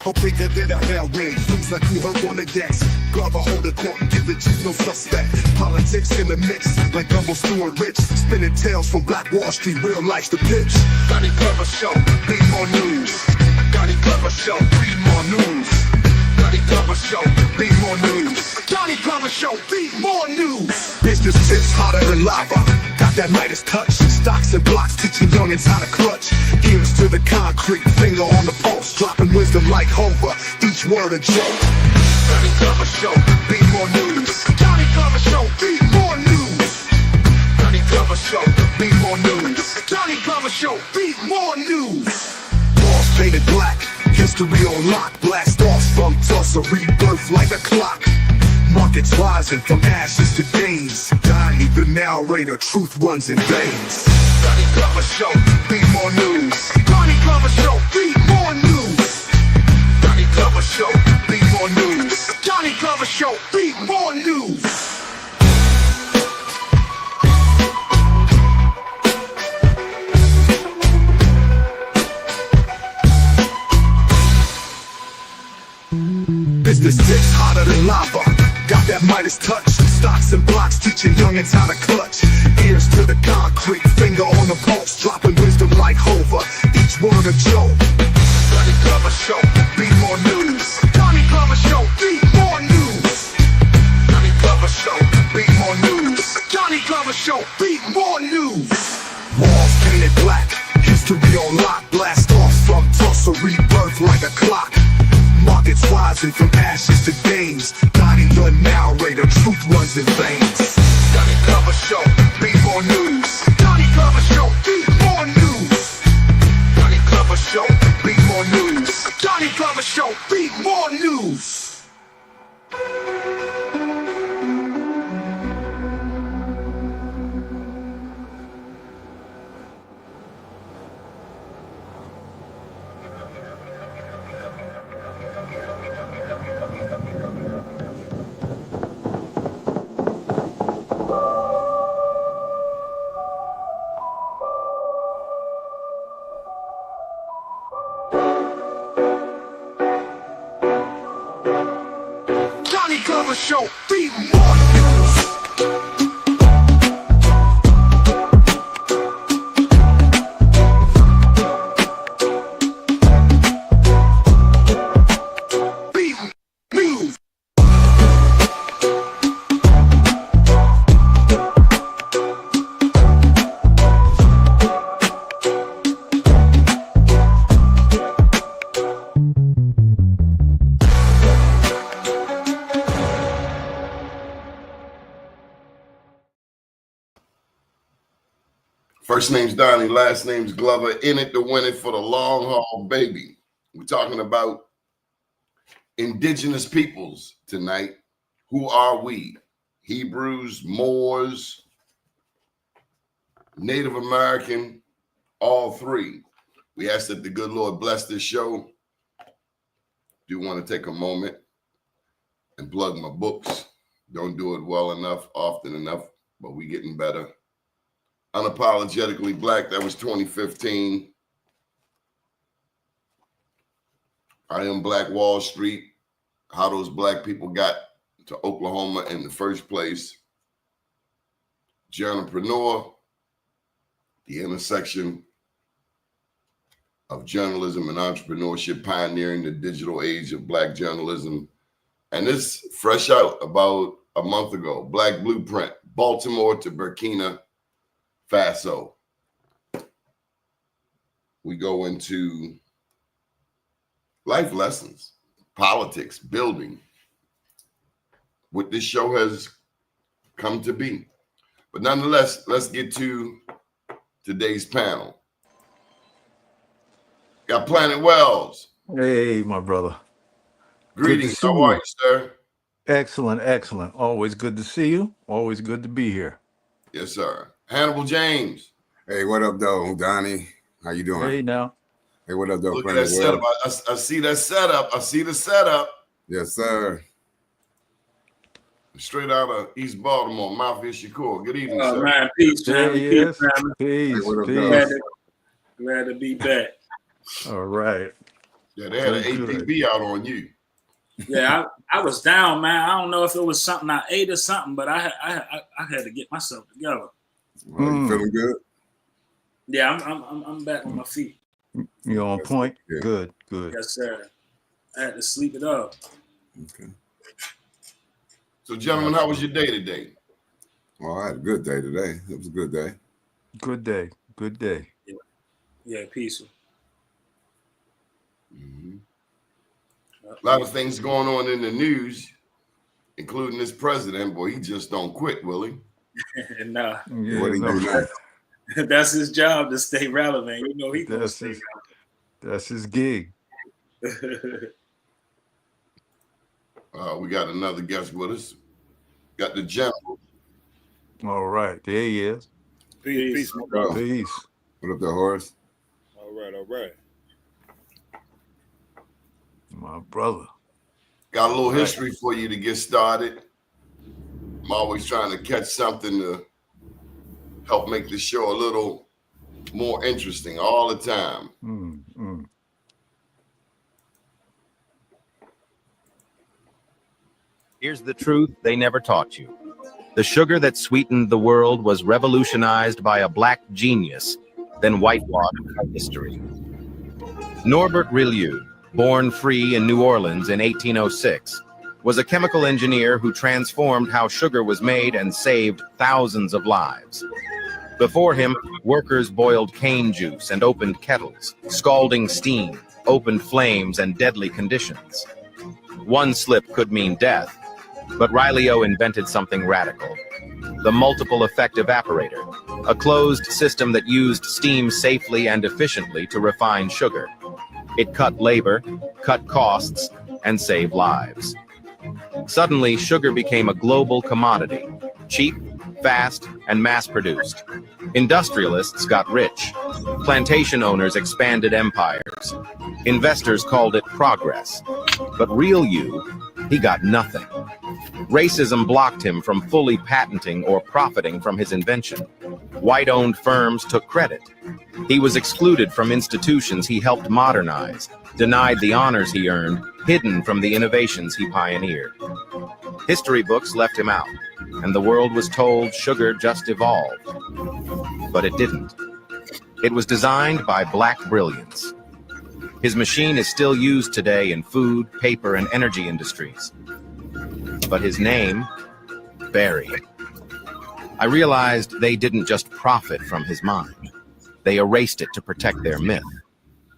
Hope bigger than a hell rain, things like you heard on the decks. Glover hold the court and give it to no suspect. Politics in the mix, like Gumbo Stewart Rich. Spinning tales from Black Wall Street, real life's the pitch. Donnie Glover Show, read more news. Donnie Glover Show, read more news. Donnie Glover Show, read more news. Donnie Glover Show, read more news. Business tips hotter than lava. Got that Midas touch. Stocks and blocks teaching youngins how to clutch. Ears to the concrete, finger on the pulse. Dropping wisdom like Hover, each word a joke. Donnie Glover Show, read more news. Donnie Glover Show, read more news. Donnie Glover Show, read more news. Donnie Glover Show, read more news. Walls painted black, history on lock. Blast off from Tulsa, rebirth like a clock. Markets rising from ashes to gains. Donnie the narrator, truth runs in veins. Donnie Glover Show, read more news. Donnie Glover Show, read more news. Donnie Glover Show, read more news. Donnie Glover Show, read more news. Business tips hotter than lava. Got that Midas touch. Stocks and blocks teaching youngins how to clutch. Ears to the concrete, finger on the pulse. Dropping wisdom like Hover, each word a joke. Donnie Glover Show, read more news. Donnie Glover Show, read more news. Donnie Glover Show, read more news. Donnie Glover Show, read more news. Walls painted black, history on lock. Blast off from Tulsa, rebirth like a clock. Markets rising from ashes to gains. Donnie the narrator, truth runs in veins. Donnie Glover Show, read more news. Donnie Glover Show, read more news. Donnie Glover Show, read more news. Donnie Glover Show, read more news. Glover Show, read more news. First name's Donnie, last name's Glover. In it to win it for the long haul, baby. We're talking about indigenous peoples tonight. Who are we? Hebrews, Moors, Native American, all three. We ask that the good Lord bless this show. Do want to take a moment and plug my books. Don't do it well enough, often enough, but we getting better. Unapologetically Black, that was 2015. I Am Black Wall Street, how those black people got to Oklahoma in the first place. Journalpreneur, the intersection of journalism and entrepreneurship, pioneering the digital age of black journalism. And this fresh out about a month ago, Black Blueprint, Baltimore to Burkina Faso. We go into life lessons, politics, building, what this show has come to be. But nonetheless, let's get to today's panel. Got Planet Wells. Hey, my brother. Greetings. How are you, sir? Excellent, excellent. Always good to see you. Always good to be here. Yes, sir. Hannibal James. Hey, what up, though, Donnie? How you doing? Hey, now. Hey, what up, though? Look at that setup. I see that setup. I see the setup. Yes, sir. Straight out of East Baltimore, Mafia Shakur. Good evening, sir. Man, peace, man. Yes. Peace, Peace, Hey, what up, peace. Glad to be back. All right. Yeah, they had an Good, good. APB out on you. Yeah, I was down, man. I don't know if it was something I ate or something, but I had to get myself together. Well, you feeling good? Yeah, I'm back on my feet. You on point? Yeah. Good, good. Yes, sir. I had to sleep it up. Okay. So, gentlemen, how was your day today? Well, I had a good day today. It was a good day. Good day. Good day. Yeah, peaceful. Mm-hmm. A lot of things going on in the news, including this president. Boy, he just don't quit, will he? Nah, Yeah, What do you no, do now? that's his job to stay relevant. You know he gonna that's stay his gig. relevant. We got another guest with us. Got the general. All right, there he is. Peace, my brother. Peace. What up there, Horace? All right. My brother. Got a little history for you to get started. I'm always trying to catch something to help make the show a little more interesting all the time. Here's the truth they never taught you. The sugar that sweetened the world was revolutionized by a black genius, then whitewashed by history. Norbert Rillieux, born free in New Orleans in 1806, was a chemical engineer who transformed how sugar was made and saved thousands of lives. Before him, workers boiled cane juice and opened kettles, scalding steam, opened flames, and deadly conditions. One slip could mean death, but Rillieux invented something radical: the multiple effect evaporator, a closed system that used steam safely and efficiently to refine sugar. It cut labor, cut costs, and saved lives. Suddenly, sugar became a global commodity, cheap, fast, and mass-produced. Industrialists got rich. Plantation owners expanded empires. Investors called it progress. But Rillieux, he got nothing. Racism blocked him from fully patenting or profiting from his invention. White-owned firms took credit. He was excluded from institutions he helped modernize, denied the honors he earned, hidden from the innovations he pioneered. History books left him out, and the world was told sugar just evolved. But it didn't. It was designed by black brilliance. His machine is still used today in food, paper, and energy industries. But his name, Barry. I realized they didn't just profit from his mind. They erased it to protect their myth.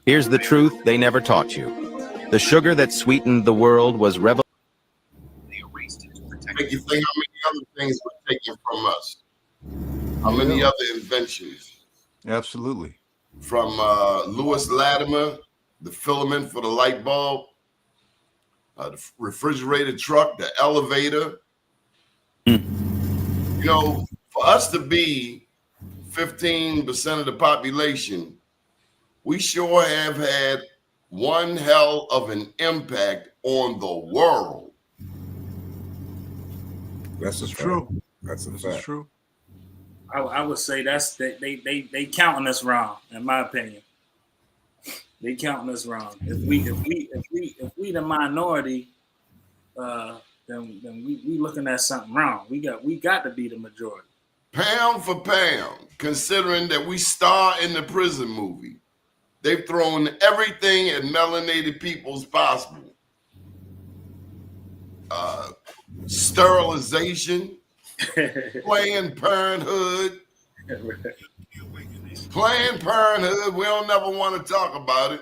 Here's the truth they never taught you. The sugar that sweetened the world was revolutionary. They erased it to protect. Make you think how many other things were taken from us. How many other inventions? Absolutely. From Lewis Latimer, the filament for the light bulb, the refrigerator truck, the elevator. You know, for us to be 15% of the population, we sure have had one hell of an impact on the world. That's a true. fact. That's a This fact. is true. I would say that's they counting us wrong, in my opinion. They counting us wrong. If we the minority, then we looking at something wrong. We got to be the majority. Pound for pound, considering that we star in the prison movie, they've thrown everything at melanated peoples possible. Sterilization, Planned Parenthood. Planned Parenthood, we don't never want to talk about it.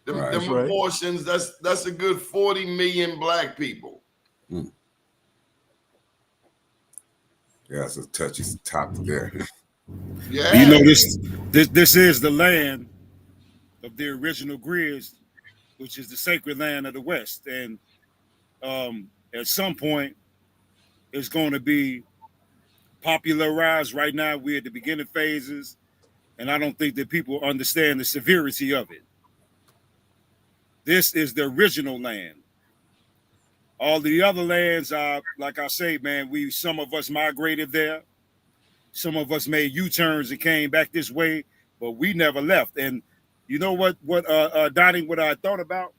Them Right. abortions, that's a good 40 million black people. Yeah, that's a touchy topic there. Yeah. You know, this is the land of the original Grizz, which is the sacred land of the West. And at some point, it's going to be popularized. Right now, we're at the beginning phases, and I don't think that people understand the severity of it. This is the original land. All the other lands are, like I say, man, some of us migrated there. Some of us made U-turns and came back this way, but we never left. And You know what Donnie, what I thought about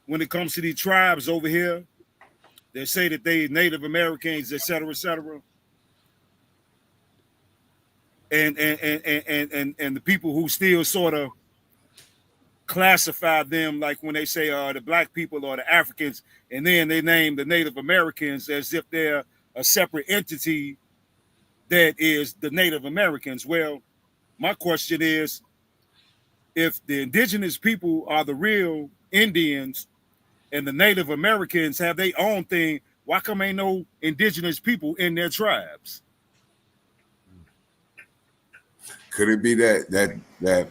when it comes to these tribes over here? They say that they Native Americans, et cetera, et cetera. And the people who still sort of classify them, like when they say the black people or the Africans, and then they name the Native Americans as if they're a separate entity that is the Native Americans. Well, my question is, if the indigenous people are the real Indians and the Native Americans have their own thing, why come ain't no indigenous people in their tribes? Could it be that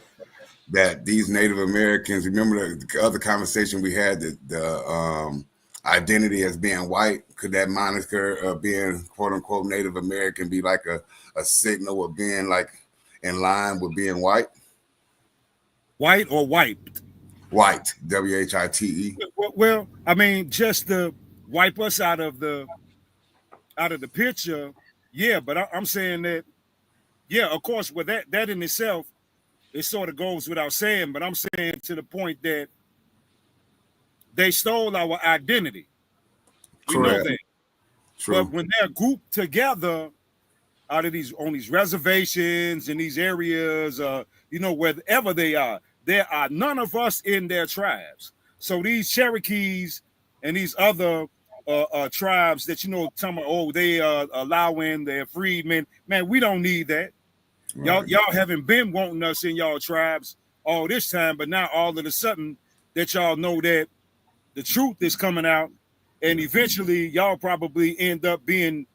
these Native Americans, remember the other conversation we had, that the identity as being white, could that moniker of being quote unquote Native American be like a signal of being like in line with being white? White or wiped? White, W-H-I-T-E. Well, I mean, just to wipe us out of the picture, yeah. But I'm saying that, yeah, of course, with that in itself, it sort of goes without saying. But I'm saying to the point that they stole our identity. We know that. True. But when they're grouped together out of on these reservations in these areas, wherever they are, there are none of us in their tribes. So these Cherokees and these other tribes that tell me, they are allowing their freedmen. Man, we don't need that. Right. Y'all haven't been wanting us in y'all tribes all this time, but now all of a sudden that y'all know that the truth is coming out, and eventually y'all probably end up being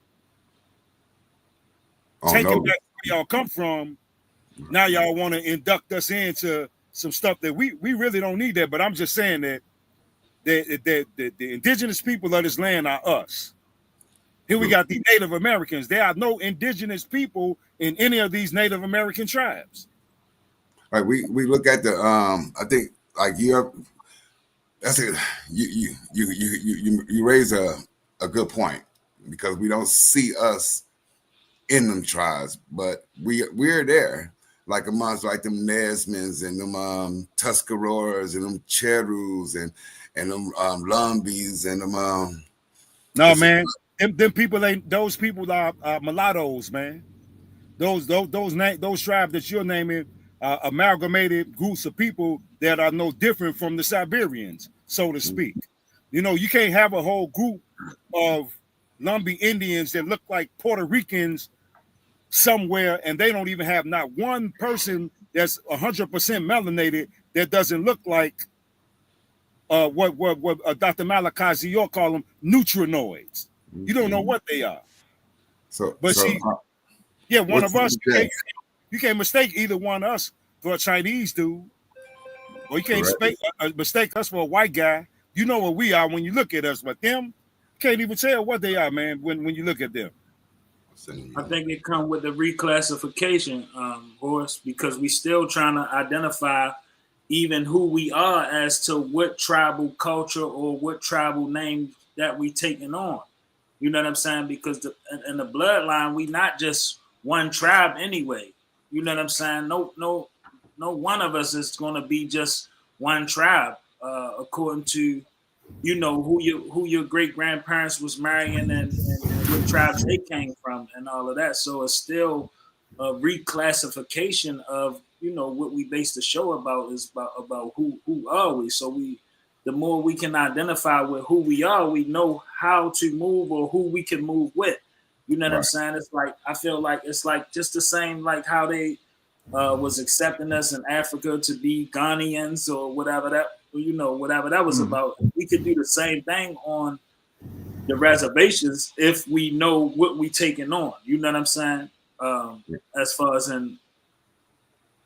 taken back where y'all come from. Now y'all want to induct us into some stuff that we really don't need that. But I'm just saying that the indigenous people of this land are us. Here we got the Native Americans. There are no indigenous people in any of these Native American tribes. Right. We look at the I think like that's it. You raise a good point, because we don't see us in them tribes, but we're there. Like amongst like them Nesmans and them Tuscaroras and them Cherus and them Lumbees and them no man, them people ain't, those people are mulattoes, man. Those tribes that you're naming are amalgamated groups of people that are no different from the Siberians, so to speak. You can't have a whole group of Lumbee Indians that look like Puerto Ricans somewhere, and they don't even have not one person that's 100% melanated that doesn't look like what Dr. Malachi Zior call them neutrinoids. You don't know what they are. One of us, you can't mistake either one of us for a Chinese dude, or you can't mistake us for a white guy. You know what we are when you look at us, but them, you can't even tell what they are, man, when you look at them. I think it comes with the reclassification, Horace, because we still trying to identify even who we are as to what tribal culture or what tribal name that we taking on. You know what I'm saying? Because in the bloodline, we not just one tribe anyway. You know what I'm saying? No one of us is going to be just one tribe, according to who your great grandparents was marrying and what tribes they came from and all of that. So it's still a reclassification of what we base the show about is about who are we. So the more we can identify with who we are, we know how to move or who we can move with. You know what I'm saying? It's like, I feel like it's like just the same like how they was accepting us in Africa to be Ghanaians or whatever that was about. We could do the same thing on the reservations if we know what we taking on. You know what I'm saying? As far as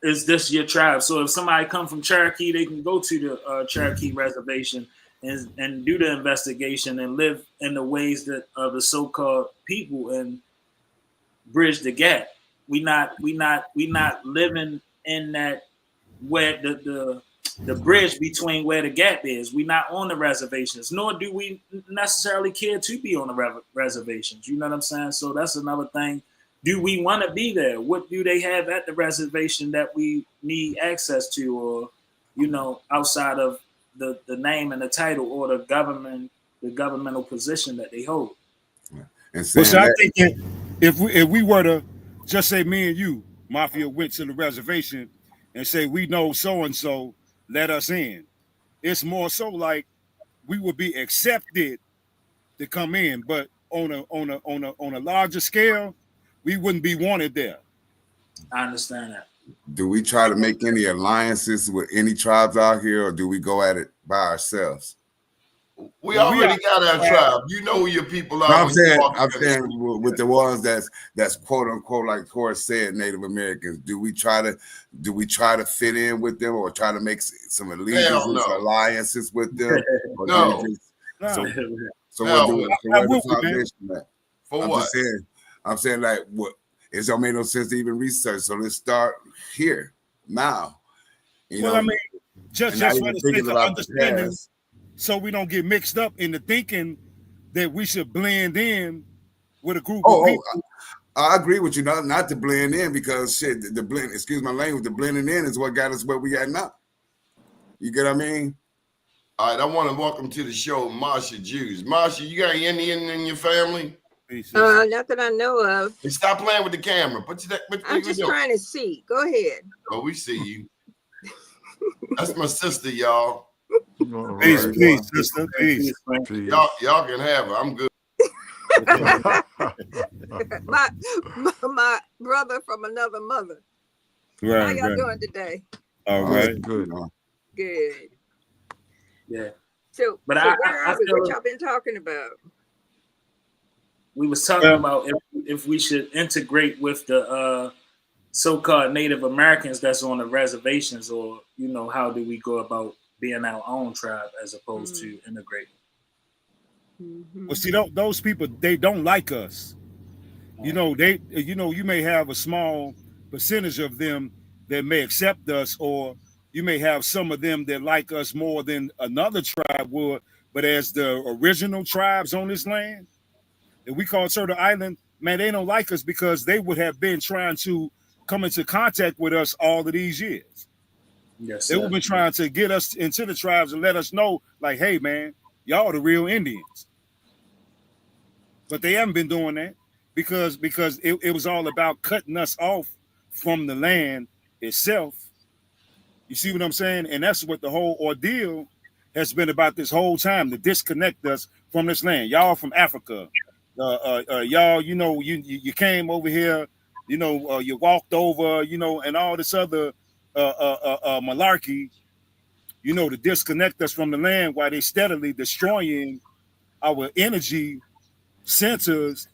is this your tribe? So if somebody come from Cherokee, they can go to the Cherokee reservation and do the investigation and live in the ways that of the so-called people and bridge the gap. We not living in that where the bridge between where the gap is. We not on the reservations, nor do we necessarily care to be on the reservations. You know what I'm saying? So that's another thing do we want to be there? What do they have at the reservation that we need access to, or outside of the name and the title or the governmental position that they hold? And Well, saying so I that, think that if we were to just say me and you, Mafia, went to the reservation and say we know so and so, let us in. It's more so like we would be accepted to come in, but on a larger scale, we wouldn't be wanted there. I understand that. do we try to make any alliances with any tribes out here, or do we go at it by ourselves? We Well, we already are- got our tribe. You know who your people No, are. I'm when you saying, walk I'm in the saying street. with the ones that's quote unquote, like Horace said, Native Americans. Do we try to fit in with them, or try to make some allegiances, no. alliances with them, or do No. we just No. so Hell what do no. so How where's would the we, man? foundation at? For I'm what? just saying. I'm saying like what it don't make no sense to even research. So let's start here now. Well, I mean, just and not for even the thinking sake of about the understanding, past. so we don't get mixed up into thinking that we should blend in with a group of Oh, people. I agree with you. Not to blend in, because shit, the blend. Excuse my language. The blending in is what got us where we at now. You get what I mean? All right, I want to welcome to the show Marsha Jews. Marsha, you got Indian in your family? Not that I know of. Hey, stop playing with the camera. What I'm you just doing? trying to see. Go ahead. Oh, we see you. That's my sister, y'all. All Peace, right. peace, sister, peace. Peace. Y'all can have her. I'm good. my brother from another mother. How Right, y'all right. doing today? All right. Good. Good. Yeah. So, But so I where are we? feel What y'all been talking about? we was talking about if we should integrate with the so-called Native Americans that's on the reservations, or how do we go about being our own tribe as opposed to integrating? Well, see, those people, they don't like us. You may have a small percentage of them that may accept us, or you may have some of them that like us more than another tribe would. But as the original tribes on this land that we call Turtle Island, man, they don't like us because they would have been trying to come into contact with us all of these years. Yes, They would have been trying to get us into the tribes and let us know, like, hey, man, y'all are the real Indians. But they haven't been doing that because it was all about cutting us off from the land itself. You see what I'm saying? And that's what the whole ordeal has been about this whole time, to disconnect us from this land. Y'all from Africa. Y'all, you came over here, you walked over, and all this other malarkey, to disconnect us from the land while they steadily destroying our energy centers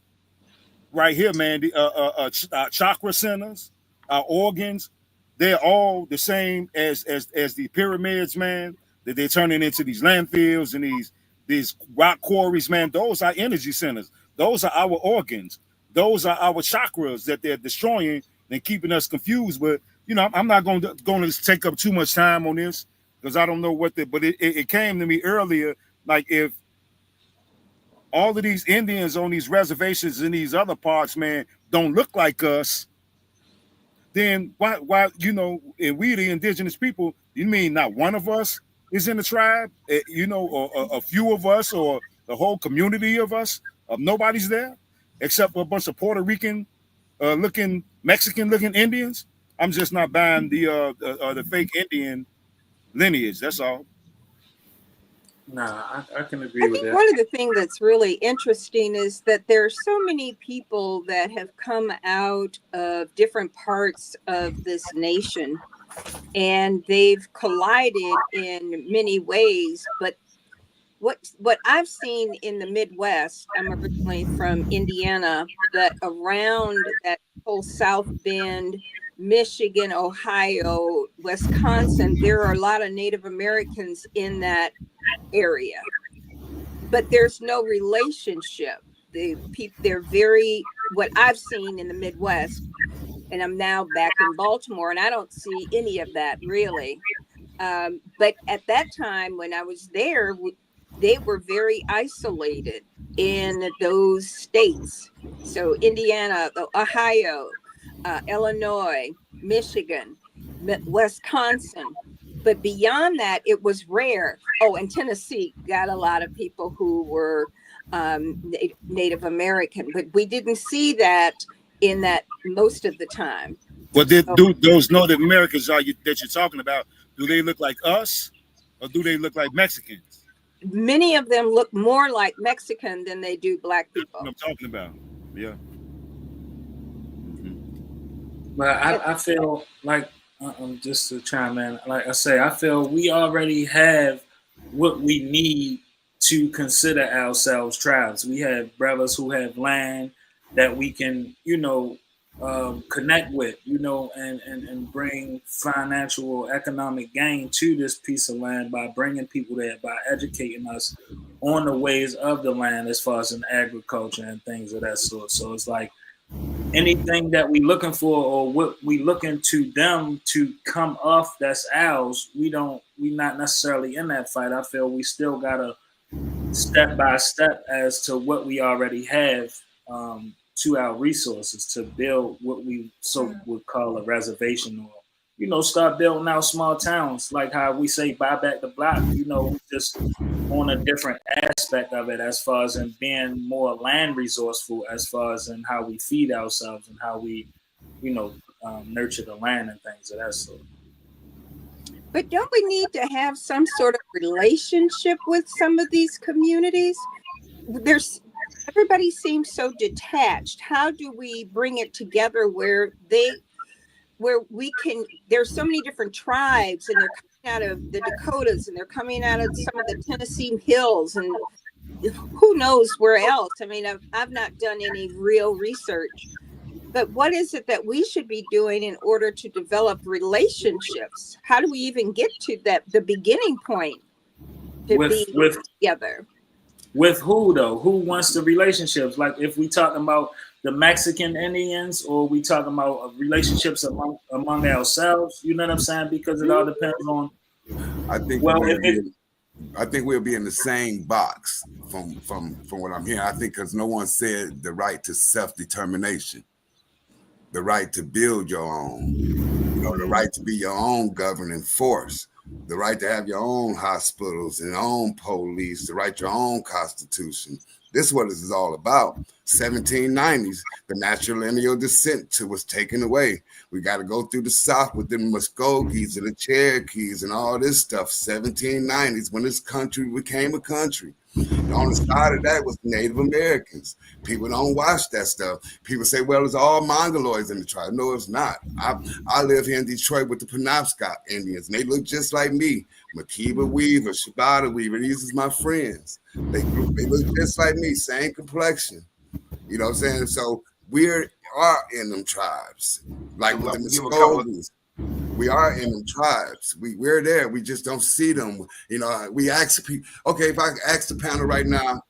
right here, man. The chakra centers, our organs, they're all the same as the pyramids, man. That they're turning into these landfills and these rock quarries, man. Those are energy centers. Those are our organs. Those are our chakras that they're destroying and keeping us confused. But I'm not going to take up too much time on this because I don't know but it came to me earlier, like if all of these Indians on these reservations in these other parts, man, don't look like us, then why, and we the indigenous people, you mean not one of us is in the tribe, or a few of us, or the whole community of us, nobody's there except for a bunch of Puerto Rican looking, Mexican looking Indians? I'm just not buying the fake Indian lineage. That's all. Nah, I can agree I with think that. one of the things that's really interesting is that there are so many people that have come out of different parts of this nation, and they've collided in many ways. But what I've seen in the Midwest, I'm originally from Indiana, but around that whole South Bend, Michigan, Ohio, Wisconsin, there are a lot of Native Americans in that area, but there's no relationship. They're very, what I've seen in the Midwest, and I'm now back in Baltimore, and I don't see any of that really. But at that time when I was there, they were very isolated in those states. So Indiana, Ohio, Illinois, Michigan, Wisconsin. But beyond that, it was rare. Oh, and Tennessee got a lot of people who were Native American, but we didn't see that in that most of the time. Well, do those Northern Americans that you're talking about, do they look like us, or do they look like Mexicans? Many of them look more like Mexican than they do Black people. That's what I'm talking about. Yeah. But I feel like, just to chime in, like I say, I feel we already have what we need to consider ourselves tribes. We have brothers who have land that we can, connect with, and bring financial or economic gain to this piece of land by bringing people there, by educating us on the ways of the land as far as in agriculture and things of that sort. So it's like anything that we looking for or what we looking to them to come off that's ours, we not necessarily in that fight. I feel we still gotta step by step as to what we already have, to our resources to build what we would call a reservation, or start building out small towns, like how we say buy back the block, just on a different aspect of it as far as in being more land resourceful as far as in how we feed ourselves and how we nurture the land and things of that sort. But don't we need to have some sort of relationship with some of these communities? Everybody seems so detached. How do we bring it together where we can? There's so many different tribes, and they're coming out of the Dakotas, and they're coming out of some of the Tennessee hills, and who knows where else. I mean, I've not done any real research, but what is it that we should be doing in order to develop relationships? How do we even get to the beginning point to be together? With who though? Who wants the relationships? Like if we talking about the Mexican Indians, or we talking about relationships among ourselves, you know what I'm saying? Because it all depends on. I think we'll be in the same box from what I'm hearing. I think because no one said the right to self-determination, the right to build your own, the right to be your own governing force, the right to have your own hospitals and your own police, the right to your own constitution. This is what this is all about. 1790s, the natural lineal descent was taken away. We got to go through the South with the Muskogees and the Cherokees and all this stuff. 1790s, when this country became a country. And on the side of that was Native Americans. People don't watch that stuff. People say, well, it's all Mongoloids in the tribe. No, it's not. I live here in Detroit with the Penobscot Indians, and they look just like me. Makiba Weaver, Shabata Weaver, these is my friends. They look just like me, same complexion. You know what I'm saying? So we are in them tribes. Like with the Muskogees. We are in them tribes. We're there. We just don't see them. We ask people, okay, if I ask the panel right now,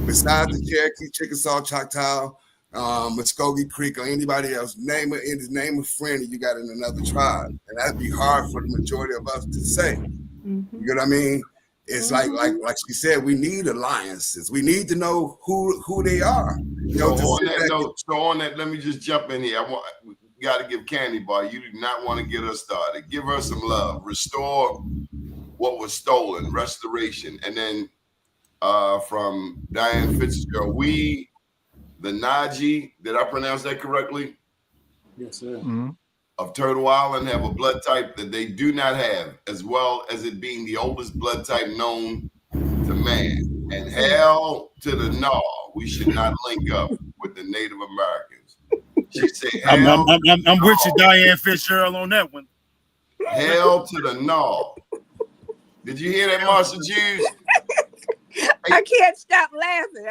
besides the Cherokee, Chickasaw, Choctaw, Muskogee Creek, or anybody else, name a friend that you got in another tribe. And that'd be hard for the majority of us to say. Mm-hmm. You know what I mean? It's like she said, we need alliances. We need to know who they are. So on that, let me just jump in here. We got to give Candy Bar. You do not want to get us started. Give her some love. Restore what was stolen. Restoration. And then from Diane Fitzgerald, we, the Naji, did I pronounce that correctly? Yes, sir. Mm-hmm. Of Turtle Island have a blood type that they do not have, as well as it being the oldest blood type known to man. And hell to the no, we should not link up with the Native Americans. She said, I'm with you, Diane Fitzgerald, on that one. Hell to the no. Did you hear that, Marshall Jews? I can't stop laughing.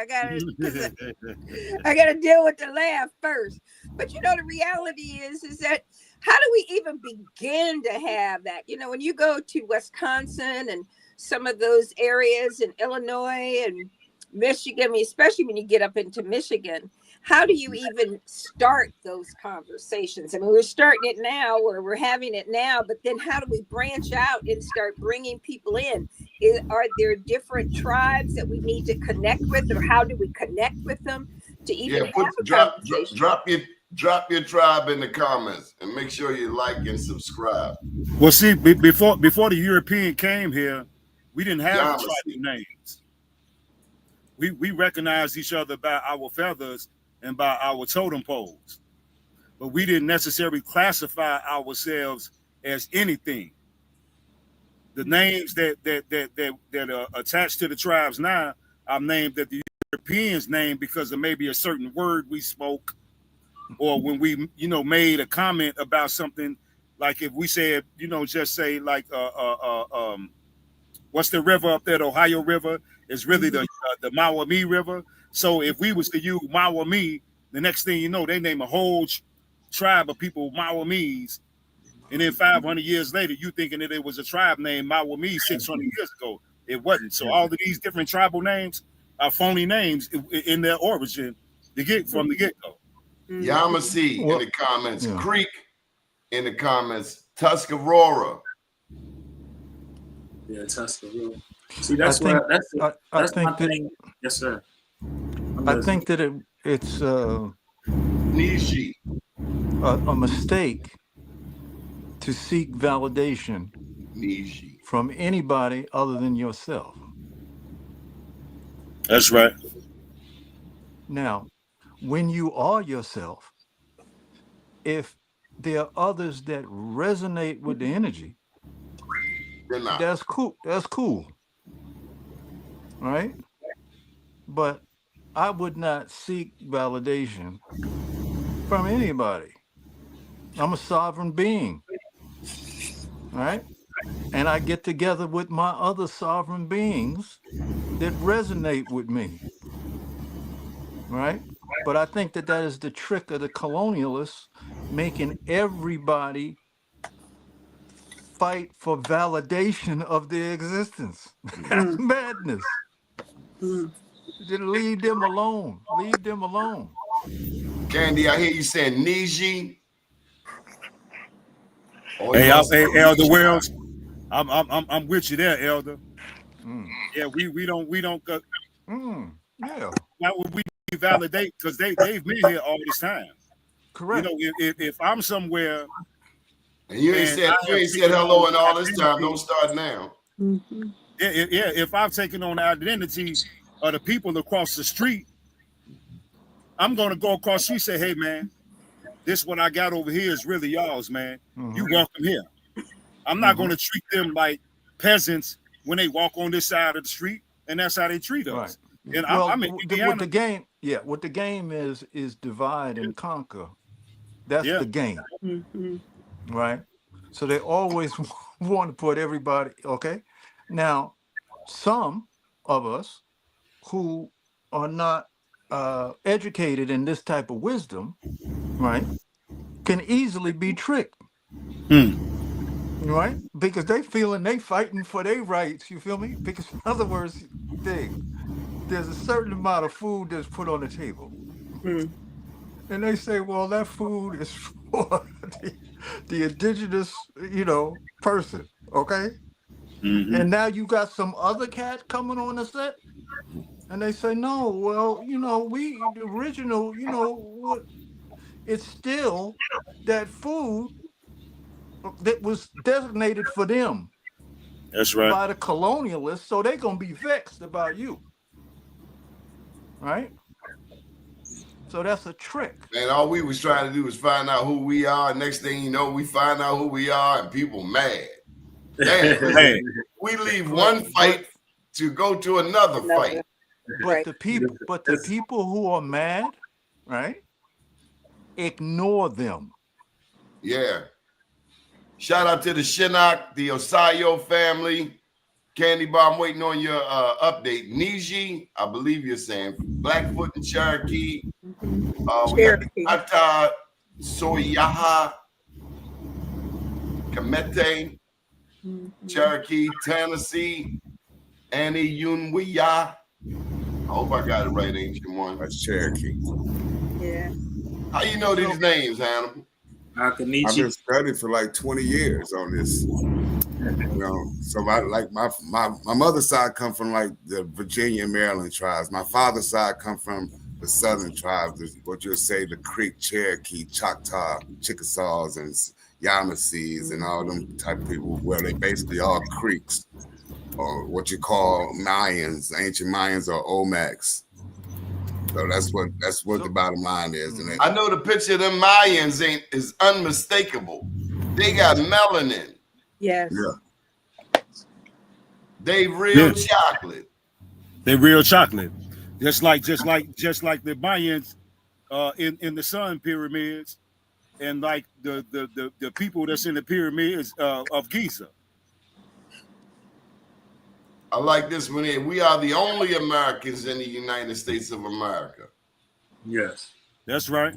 I gotta deal with the laugh first. But the reality is that how do we even begin to have that? When you go to Wisconsin and some of those areas in Illinois and Michigan, especially when you get up into Michigan, how do you even start those conversations? I mean, we're starting it now, or we're having it now, but then how do we branch out and start bringing people in? Are there different tribes that we need to connect with, or how do we connect with them? to even have a drop conversation. drop your tribe in the comments and make sure you like and subscribe. Well, see, before the European came here, we didn't have Yamasee. tribal names. We recognized each other by our feathers and by our totem poles, but we didn't necessarily classify ourselves as anything. The names that are attached to the tribes now are named that the Europeans named because of maybe a certain word we spoke, or when we made a comment about something, like if we said just say like what's the river up there, the Ohio River is really the Maumee River. So if we was to use Maumee, the next thing you know, they name a whole tribe of people Mauamees. And then 500 years later, you thinking that it was a tribe named Maumee 600 years ago. It wasn't. So all of these different tribal names are phony names in their origin from the get-go. Yamasee in the comments, Yeah. Creek in the comments, Tuscarora. Yeah, Tuscarora. See, that's I think- what that's I my think that thing. Yes, sir. I think that it's Nishi. a mistake to seek validation Nishi. from anybody other than yourself. That's right. Now, when you are yourself, if there are others that resonate with the energy, They're not. that's cool. That's cool. Right? But I would not seek validation from anybody. I'm a sovereign being. Right? And I get together with my other sovereign beings that resonate with me. Right? But I think that is the trick of the colonialists, making everybody fight for validation of their existence. That's madness. Just leave them alone. Leave them alone. Candy, I hear you saying Niji. Hey, Elder Wells, I'm with you there, Elder. Yeah, we don't go. Yeah. Why would we validate? Because they've been here all this time. Correct. If I'm somewhere and you ain't said hello in all this time, don't start now. If I've taken on the identity of the people across the street, I'm gonna go across the street and say, hey man, this what I got over here is really y'all's, man. You welcome here. I'm not gonna treat them like peasants when they walk on this side of the street, and that's how they treat us. Right. And Well, I'm in Indiana. what the game is divide and conquer. That's the game. Right? So they always want to put everybody, okay? Now, some of us who are not educated in this type of wisdom, right, can easily be tricked. Right? Because they feeling they fighting for their rights, you feel me? Because in other words, there's a certain amount of food that's put on the table. And they say, well, that food is for the indigenous, person, okay? And now you got some other cat coming on the set, and they say, no, well, we the original, it's still that food that was designated for them. That's right. By the colonialists, so they're gonna be vexed about you. Right? So that's a trick. Man, all we was trying to do was find out who we are. Next thing you know, we find out who we are and people mad. Damn, we leave one fight to go to another fight. But the people who are mad, right? Ignore them. Yeah. Shout out to the Shinnok, the Osayo family. Candy Bar, I'm waiting on your update. Niji, I believe you're saying Blackfoot and Cherokee. We got the Ata, Soyaha, Kamete, Cherokee, Tennessee, Annie Yunwiya. I hope I got it right, Ancient One. That's Cherokee. Yeah. How you know these names, Hannibal? I've been studying for like 20 years on this. So my mother's side come from like the Virginia and Maryland tribes. My father's side come from the southern tribes, what you'll say the Creek, Cherokee, Choctaw, Chickasaws, and Yamasees, and all them type of people, where they basically all Creeks, or what you call Mayans, ancient Mayans or Olmecs. So that's what the bottom line is. And I know the picture of them Mayans is unmistakable. They got melanin. Yes. Yeah. They real chocolate. They real chocolate. Just like the Mayans in the Sun pyramids, and like the people that's in the pyramids of Giza. I like this one here. We are the only Americans in the United States of America. Yes, that's right.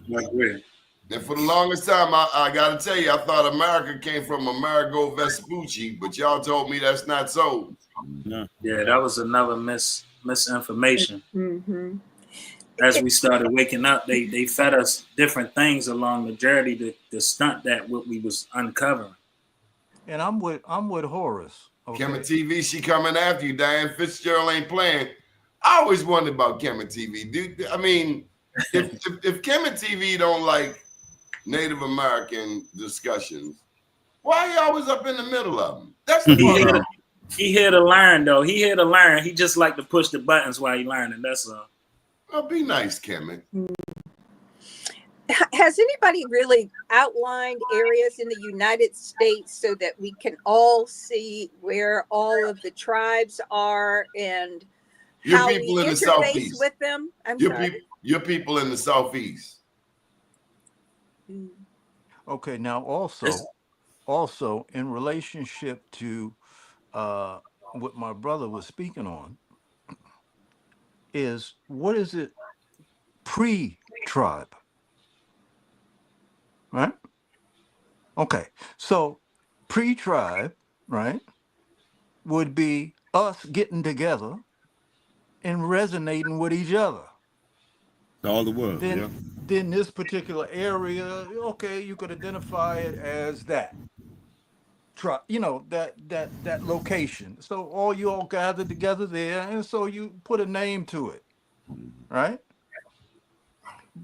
And for the longest time, I got to tell you, I thought America came from Amerigo Vespucci, but y'all told me that's not so. Yeah, that was another misinformation. Mm-hmm. As we started waking up, they fed us different things along the journey to stunt that what we was uncovering. And I'm with Horace. Okay. Kemet TV, she coming after you. Diane Fitzgerald ain't playing. I always wondered about Kemet TV. Dude, I mean, if Kemet TV don't like Native American discussions, why are you always up in the middle of them? That's the problem. He here to learn, though. He here to learn. He just like to push the buttons while he learning. That's all. Well, be nice, Kemet. Has anybody really outlined areas in the United States so that we can all see where all of the tribes are and how we interface with them? Your people in the Southeast. Okay, now also in relationship to what my brother was speaking on, is what is it pre-tribe? Right? Okay, so pre-tribe, right, would be us getting together and resonating with each other. All the world. Then this particular area, okay, you could identify it as that. That location. So all you all gathered together there, and so you put a name to it, right?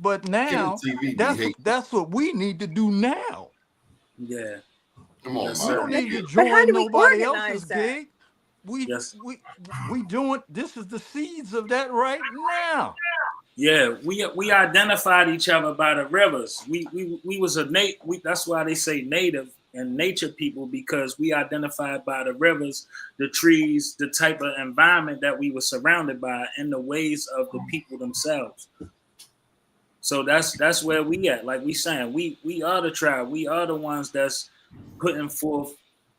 But now that's what we need to do now. Yeah. Come on, we don't need to join nobody else's gig. We doing this is the seeds of that right now. Yeah, we identified each other by the rivers. We was that's why they say native and nature people, because we identified by the rivers, the trees, the type of environment that we were surrounded by, and the ways of the people themselves. So that's where we at. Like we saying, we are the tribe. We are the ones that's putting forth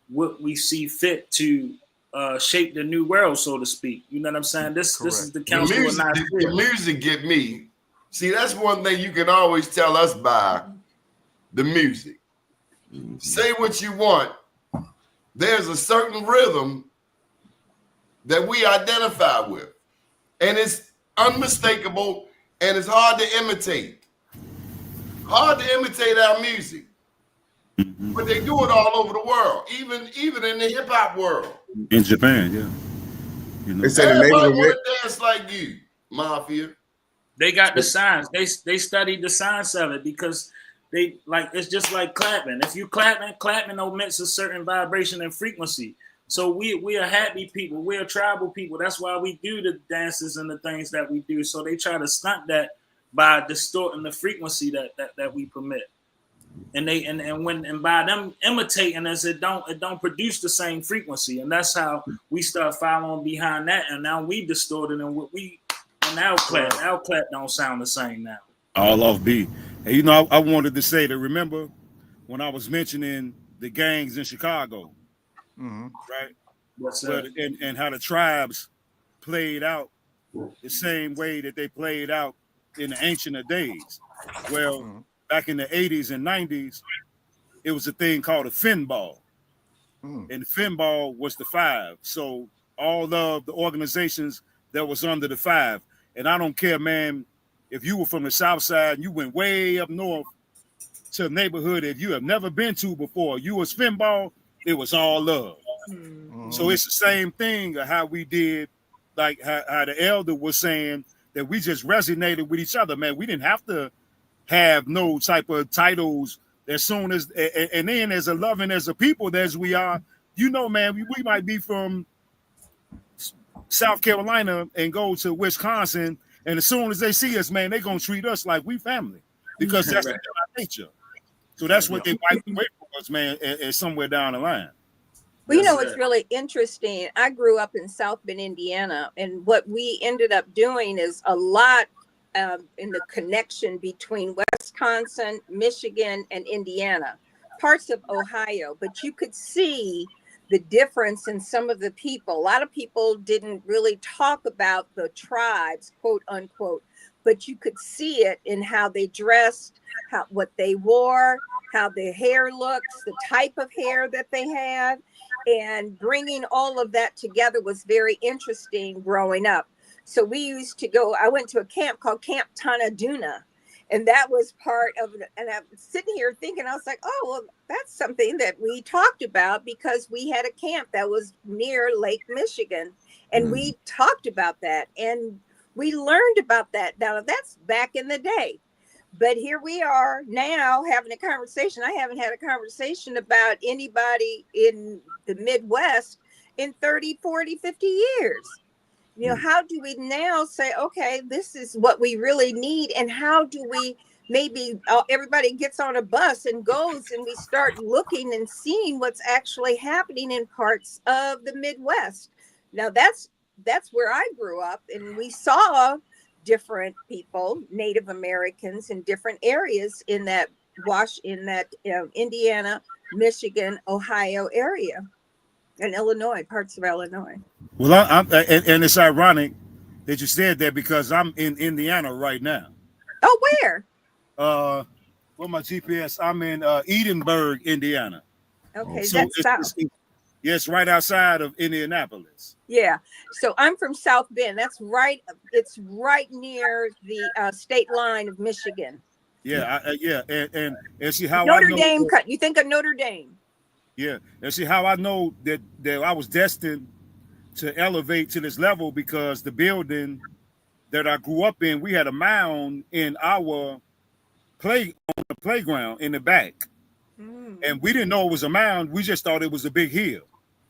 what we see fit to shape the new world, so to speak. You know what I'm saying? This is the council. The music get me. See, that's one thing you can always tell us by the music. Say what you want. There's a certain rhythm that we identify with, and it's unmistakable. And it's hard to imitate. Hard to imitate our music. But they do it all over the world, even in the hip hop world. In Japan, yeah. You know. Everybody want to dance like you, Mafia. They got the science. They studied the science of it, because they like it's just like clapping. If you clapping omits a certain vibration and frequency. So we are happy people. We're tribal people. That's why we do the dances and the things that we do. So they try to stunt that by distorting the frequency that we permit. And they and by them imitating us, it don't produce the same frequency. And that's how we start following behind that. And now we distorted, and our clap don't sound the same now. All off beat. And I wanted to say that, remember when I was mentioning the gangs in Chicago. Mm-hmm. Right, and how the tribes played out the same way that they played out in the ancient days. Well, back in the 80s and 90s, it was a thing called a finball, and the finball was the five. So all of the organizations that was under the five, and I don't care, man, if you were from the South Side and you went way up north to a neighborhood that you have never been to before, you was finball. It was all love. So it's the same thing of how we did, like how the elder was saying that we just resonated with each other, man. We didn't have to have no type of titles. As soon as, and then as a loving as a people as we are, you know, man, we might be from South Carolina and go to Wisconsin, and as soon as they see us, man, they're gonna treat us like we family because that's our nature. So that's what they wipe away from us, man, is somewhere down the line. Well, you know, it's really interesting. I grew up in South Bend, Indiana, and what we ended up doing is a lot in the connection between Wisconsin, Michigan, and Indiana, parts of Ohio. But you could see the difference in some of the people. A lot of people didn't really talk about the tribes, quote unquote, but you could see it in how they dressed, what they wore, how their hair looks, the type of hair that they had. And bringing all of that together was very interesting growing up. So we used to go, I went to a camp called Camp Tanaduna, and that was part of it. And I'm sitting here thinking, I was like, oh, well, that's something that we talked about because we had a camp that was near Lake Michigan. And we talked about that and we learned about that. Now, that's back in the day. But here we are now having a conversation. I haven't had a conversation about anybody in the Midwest in 30, 40, 50 years. You know, how do we now say, okay, this is what we really need? And how do we maybe everybody gets on a bus and goes and we start looking and seeing what's actually happening in parts of the Midwest? Now, that's where I grew up, and we saw different people, Native Americans in different areas in that Indiana, Michigan, Ohio area, and Illinois, parts of Illinois. Well, and it's ironic that you said that because I'm in Indiana right now. Oh, where? For my GPS, I'm in Edinburgh, Indiana. Okay, so that's south. Yes, right outside of Indianapolis. Yeah. So I'm from South Bend. That's right. It's right near the state line of Michigan. Yeah, and see how Notre I know Dame. You think of Notre Dame? Yeah, and see how I know that I was destined to elevate to this level because the building that I grew up in, we had a mound in our playground in the back, and we didn't know it was a mound. We just thought it was a big hill.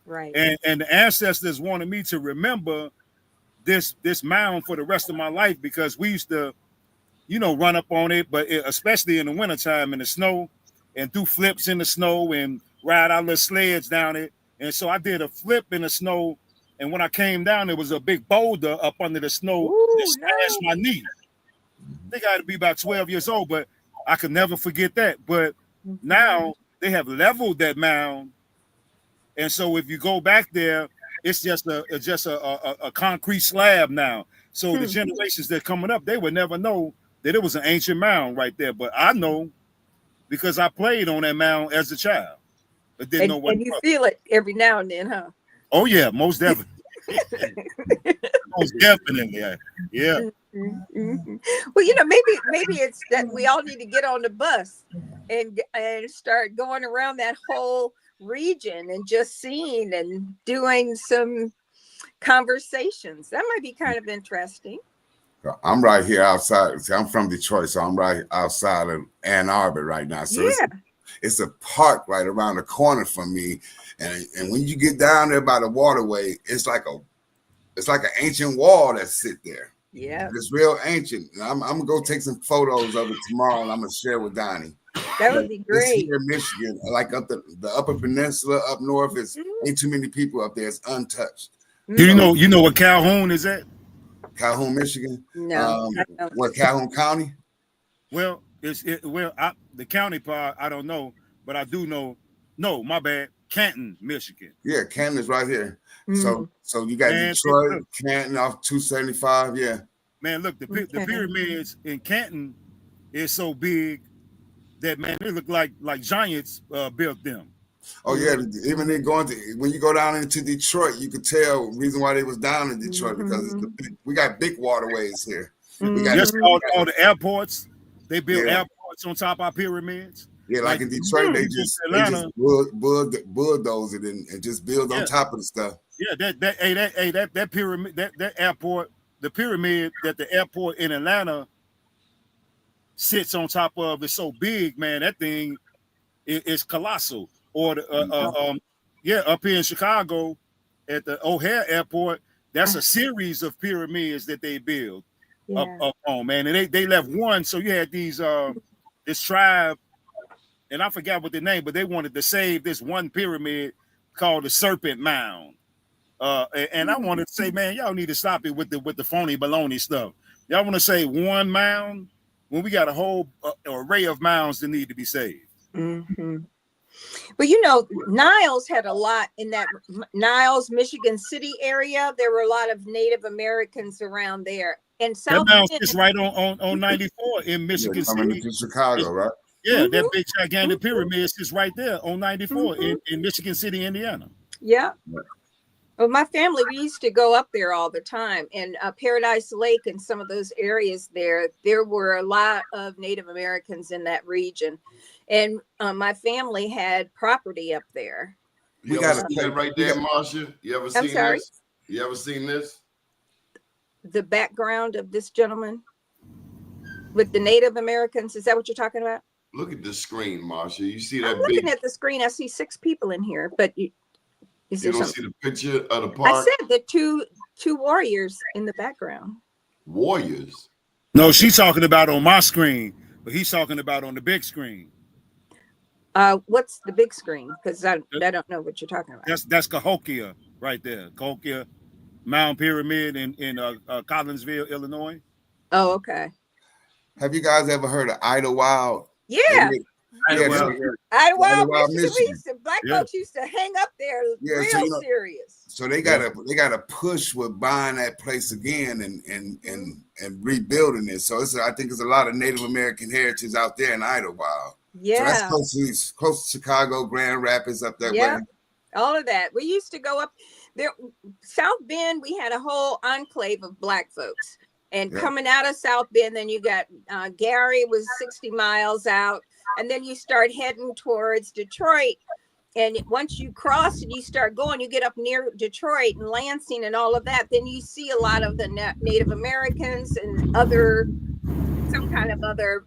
Right. And the ancestors wanted me to remember this mound for the rest of my life because we used to, run up on it, but especially in the wintertime in the snow and do flips in the snow and ride our little sleds down it. And so I did a flip in the snow. And when I came down, there was a big boulder up under the snow that smashed my knee. I think I had to be about 12 years old, but I could never forget that. But now they have leveled that mound. And so if you go back there, it's just a concrete slab now. So the generations that are coming up, they would never know that it was an ancient mound right there. But I know because I played on that mound as a child. But didn't know what. And you feel it every now and then, huh? Oh yeah, most definitely. Most definitely, yeah. Well, maybe it's that we all need to get on the bus and start going around that whole region and just seeing and doing some conversations. That might be kind of interesting. I'm right here outside. See, I'm from Detroit, so I'm right outside of Ann Arbor right now. So it's a park right around the corner from me, and when you get down there by the waterway, it's like an ancient wall that sit there. Yeah, it's real ancient. And I'm gonna go take some photos of it tomorrow, and I'm gonna share with Donnie. That would be great. Here in Michigan, like up the Upper Peninsula up north, ain't too many people up there. It's untouched. Do you know what Calhoun is at? Calhoun, Michigan. No. What Calhoun County? Well, the county part I don't know, but I do know. No, my bad. Canton, Michigan. Yeah, Canton is right here. So you got Detroit, Canton off 275. Yeah. Man, look, the pyramids in Canton is so big that man, they look like giants built them. Oh yeah, even when you go down into Detroit, you could tell the reason why they was down in Detroit because we got big waterways here. We got just all the airports. They built airports on top of our pyramids. Yeah, like in Detroit, they just bulldoze it and just build on top of the stuff. Yeah, that pyramid, that airport the pyramid that the airport in Atlanta sits on top of is so big, man. That thing is colossal. Or yeah, up here in Chicago at the O'Hare Airport, that's a series of pyramids that they build up on, man. And they left one, so you had these this tribe, and I forgot what the name, but they wanted to save this one pyramid called the Serpent Mound. And I wanted to say, man, y'all need to stop it with the phony baloney stuff. Y'all want to say one mound when we got a whole array of mounds that need to be saved. Mm-hmm. Well, you know, Niles had a lot in that Niles, Michigan City area. There were a lot of Native Americans around there. And South that mound is right on 94 in Michigan coming City. into Chicago, right? Yeah, that big gigantic pyramid is right there on 94 in Michigan City, Indiana. Yeah. Well, my family, we used to go up there all the time, and Paradise Lake and some of those areas there were a lot of Native Americans in that region. And my family had property up there. You ever seen that right there, Marsha? You ever seen this? You ever seen this? The background of this gentleman with the Native Americans. Is that what you're talking about? Look at the screen, Marsha. You see that I'm looking at the screen. I see 6 people in here, but you don't see the picture of the park? I said the two warriors in the background. Warriors? No, she's talking about on my screen, but he's talking about on the big screen. What's the big screen? Because I don't know what you're talking about. That's Cahokia right there. Cahokia Mound Pyramid in Collinsville, Illinois. Oh, okay. Have you guys ever heard of Idlewild? Yeah. Idlewild, Michigan. Black folks used to hang up there real serious. So they gotta push with buying that place again and rebuilding it. So I think there's a lot of Native American heritage out there in Idlewild. Yeah. So that's close to Chicago, Grand Rapids, up that way. All of that. We used to go up there. South Bend, we had a whole enclave of Black folks. And coming out of South Bend, then you got Gary was 60 miles out. And then you start heading towards Detroit. And once you cross and you start going, you get up near Detroit and Lansing and all of that. Then you see a lot of the Native Americans and some kind of other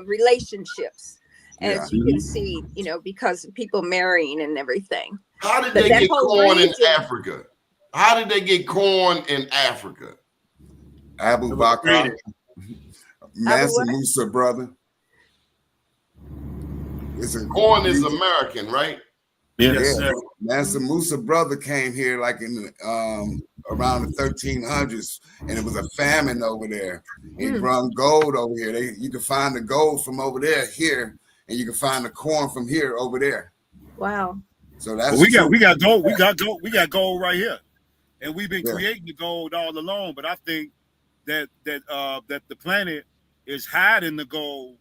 relationships. As you can see, you know, because of people marrying and everything. How did they get corn in Africa? How did they get corn in Africa? Abu Bakr, Mansa Musa brother. Corn is American, right? Yes. Yeah. Mansa Musa brother came here like in around the 1300s, and it was a famine over there. He brought gold over here. You can find the gold from over there here, and you can find the corn from here over there. Wow. So that's we got gold. We got gold right here, and we've been creating the gold all along. But I think that the planet is hiding the gold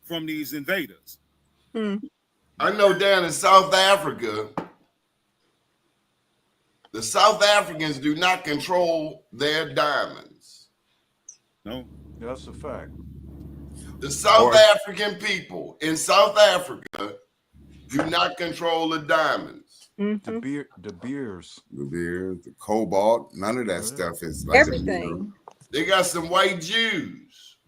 from these invaders. I know down in South Africa, the South Africans do not control their diamonds. No, that's a fact. The South African people in South Africa do not control the diamonds. The beers, the cobalt, none of that stuff is like everything. They got some white Jews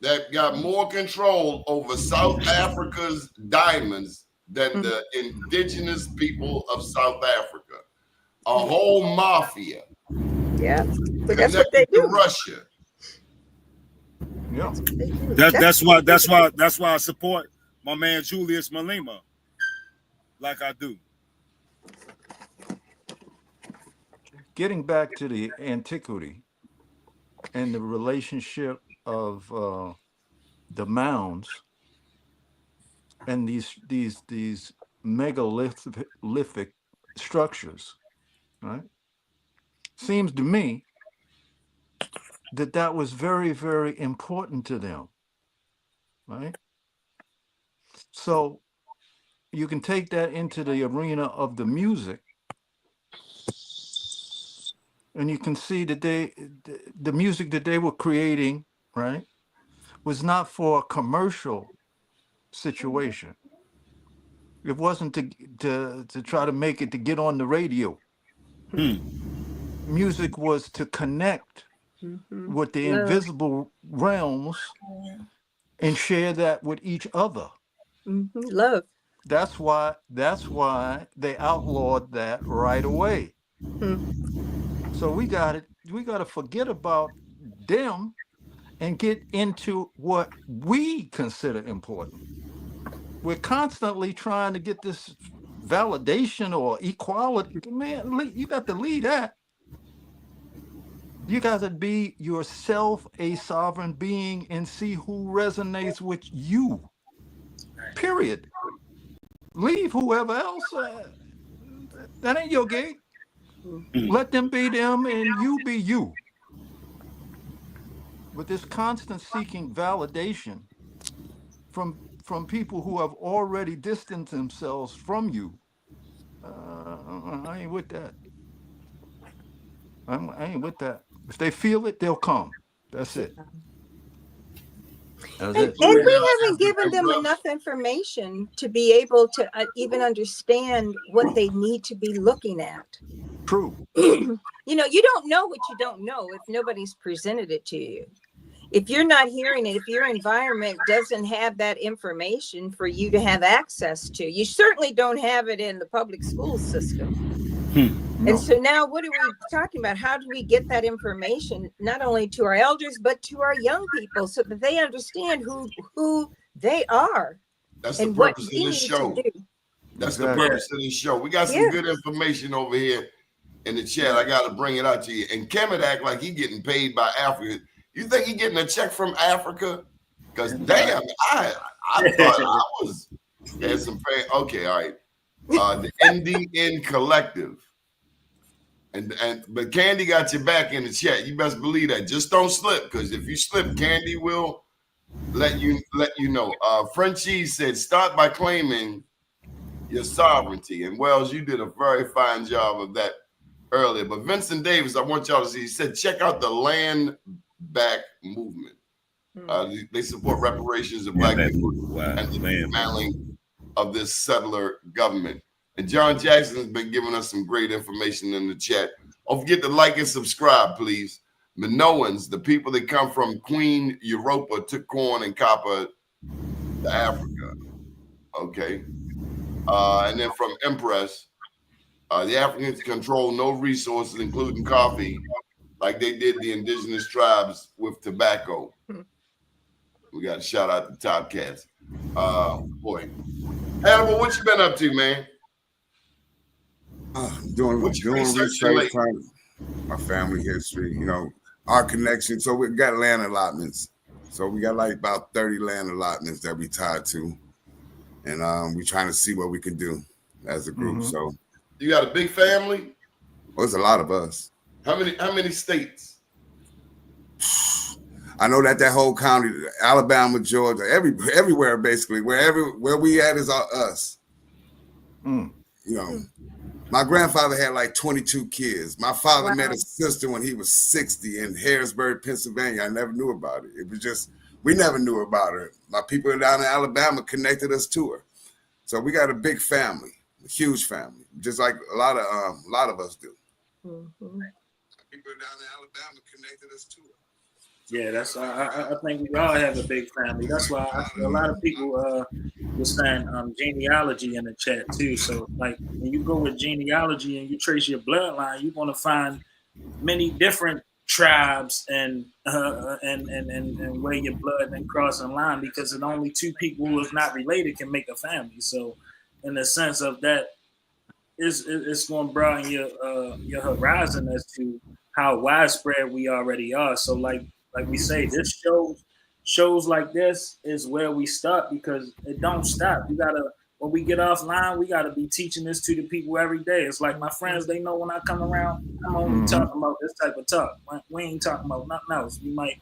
that got more control over South Africa's diamonds than the indigenous people of South Africa. A whole mafia. Yeah, but that's what they do. Russia. Yeah. That's why I support my man Julius Malema like I do. Getting back to the antiquity and the relationship of the mounds and these megalithic structures, right? Seems to me that was very, very important to them, right? So you can take that into the arena of the music, and you can see that the music that they were creating, right, was not for a commercial situation. It wasn't to try to make it to get on the radio. Music was to connect with the Love. invisible realms and share that with each other. Love. That's why they outlawed that right away. So we got to forget about them and get into what we consider important. We're constantly trying to get this validation or equality. Man, you got to lead that. You got to be yourself a sovereign being and see who resonates with you. Period. Leave whoever else. That ain't your gig. Let them be them and you be you. But this constant seeking validation from people who have already distanced themselves from you, I ain't with that. I ain't with that. If they feel it, they'll come. That's it. That's And it. we haven't given them enough information to be able to even understand what they need to be looking at. True. You don't know what you don't know if nobody's presented it to you. If you're not hearing it, if your environment doesn't have that information for you to have access to, you certainly don't have it in the public school system. No. And so now what are we talking about? How do we get that information not only to our elders, but to our young people so that they understand who they are? That's and the purpose what of we this need show. to do. That's Exactly. the purpose of this show. We got some Yeah. good information over here in the chat. I got to bring it out to you. And Kemet act like he getting paid by Africa. You think he getting a check from Africa? Because damn, I thought I was had some pay. Okay, all right. The NDN Collective. But Candy got your back in the chat. You best believe that. Just don't slip, because if you slip, Candy will let you know. Frenchie said, start by claiming your sovereignty. And Wells, you did a very fine job of that earlier. But Vincent Davis, I want y'all to see, he said, check out the Land Back movement. They support reparations of Black people and the dismantling of this settler government. And John Jackson has been giving us some great information in the chat. Don't forget to like and subscribe, please. Minoans, the people that come from Queen Europa, took corn and copper to Africa. Okay. And then from Empress, the Africans control no resources, including coffee, like they did the indigenous tribes with tobacco. We got to shout out the Top Cats. Boy. Hannibal, what you been up to, man? Doing research, my family history, our connection. So we got land allotments. So we got like about 30 land allotments that we tied to. And we're trying to see what we can do as a group. So you got a big family? Well, there's a lot of us. How many states? I know that whole county, Alabama, Georgia, everywhere basically, where we at is us. My grandfather had like 22 kids. My father met his sister when he was 60 in Harrisburg, Pennsylvania. I never knew about it. It was just, we never knew about her. My people down in Alabama connected us to her. So we got a big family, a huge family, just like a lot of us do. People down in Alabama connected us to her. Yeah, that's. I think we all have a big family. That's why a lot of people were saying genealogy in the chat too. So like when you go with genealogy and you trace your bloodline, you're gonna find many different tribes and where your blood then crossing line, because it's only two people who is not related can make a family. So in the sense of that, it's going to broaden your horizon as to how widespread we already are. So like we say, this shows like this is where we start, because it don't stop. You gotta, when we get offline, we gotta be teaching this to the people every day. It's like my friends, they know when I come around, I'm only talking about this type of talk. We ain't talking about nothing else. We might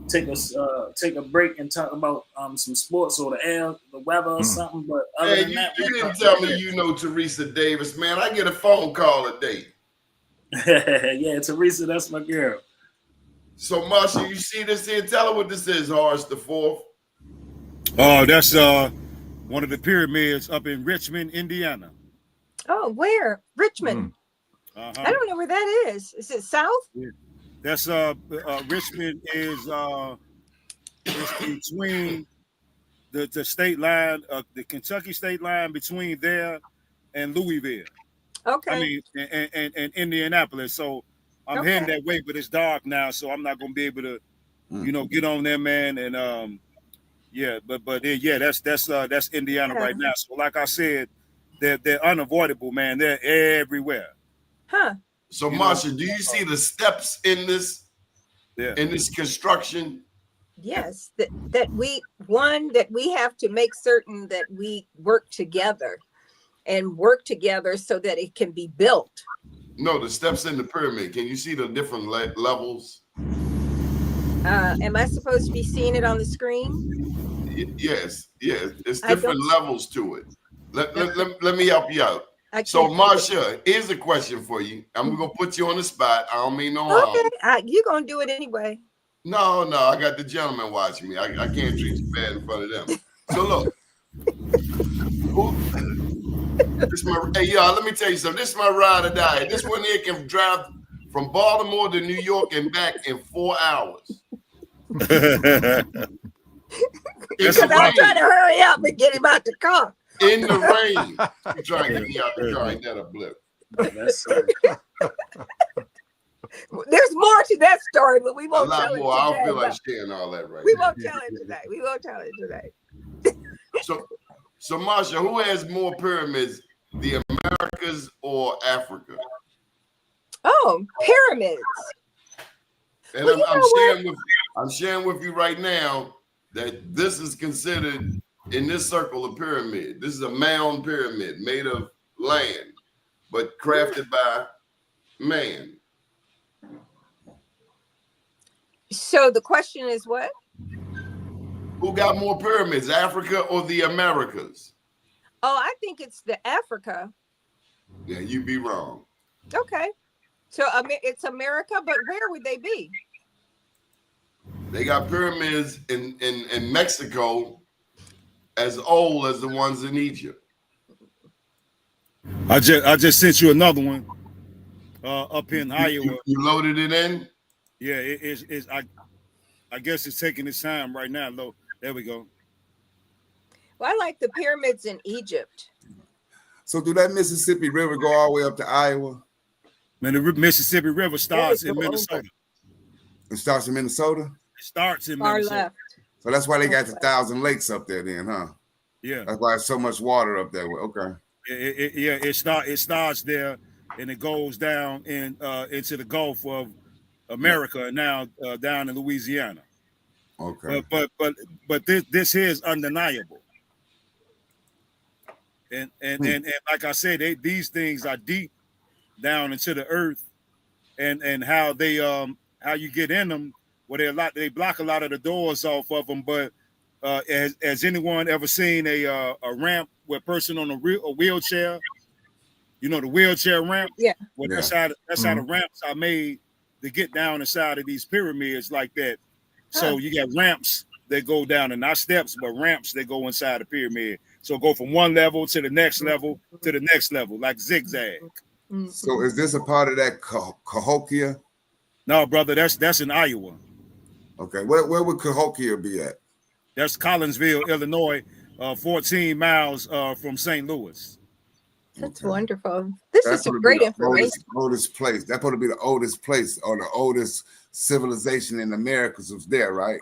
take a break and talk about some sports or the weather or something. But other than that, you didn't tell me you know Teresa Davis, man. I get a phone call a day. Yeah, Teresa, that's my girl. So, Marsha, you see this here? Tell her what this is, Horace the Fourth. Oh, that's one of the pyramids up in Richmond, Indiana. Oh, where? Richmond. I don't know where that is. Is it south? That's Richmond is it's between the state line, the Kentucky state line between there and Louisville. Okay. I mean, and Indianapolis. So I'm heading that way, but it's dark now, so I'm not gonna be able to, get on there, man. And yeah, but yeah, that's Indiana right now. So like I said, they're unavoidable, man. They're everywhere. Huh. So Marsha, do you see the steps in this construction? Yes, that we have to make certain that we work together so that it can be built. No, the steps in the pyramid. Can you see the different levels? Am I supposed to be seeing it on the screen? Yes. It's different levels to it. Let me help you out. So Marsha, here's a question for you. I'm gonna put you on the spot. I don't mean no harm. Okay, you're gonna do it anyway. No, I got the gentleman watching me. I can't treat you bad in front of them. So look, hey y'all, let me tell you something. This is my ride or die. This one here can drive from Baltimore to New York and back in 4 hours. Because I'm trying to hurry up and get him out the car. In the rain. You trying to get me out the car, ain't that a blip? There's more to that story, but we won't tell it today. I don't feel like sharing all that right now. We won't tell it today. So Marsha, who has more pyramids, the Americas or Africa? Oh, pyramids. And I'm sharing with you right now that this is considered in this circle a pyramid. This is a mound pyramid made of land, but crafted by man. So the question is what? Who got more pyramids, Africa or the Americas? Oh, I think it's the Africa. Yeah, you'd be wrong. Okay. So it's America, but where would they be? They got pyramids in Mexico as old as the ones in Egypt. I just sent you another one up in Iowa. You loaded it in? Yeah, I guess it's taking its time right now. There we go. Well, I like the pyramids in Egypt. So do that Mississippi River go all the way up to Iowa? Man, the Mississippi River starts in Minnesota. It starts in Minnesota? It starts in Far Minnesota. left. So that's why they got the 1,000 lakes up there then, huh? Yeah. That's why there's so much water up there. Okay. It starts there and it goes down into the Gulf of America and now down in Louisiana. Okay. But this here is undeniable. And like I said, these things are deep down into the earth, and how they how you get in them. Well, they block a lot of the doors off of them. But has anyone ever seen a ramp with a person on a wheelchair? You know, the wheelchair ramp. Yeah. Well, that's how the ramps are made to get down inside of these pyramids like that. So you got ramps that go down, and not steps, but ramps that go inside the pyramid. So go from one level to the next level to the next level, like zigzag. So is this a part of that Cahokia? No, brother, that's in Iowa. Okay, where would Cahokia be at? That's Collinsville, Illinois, 14 miles from St. Louis. That's wonderful. This is some great information. Oldest place. That's supposed to be the oldest place or the oldest civilization in Americas was there, right?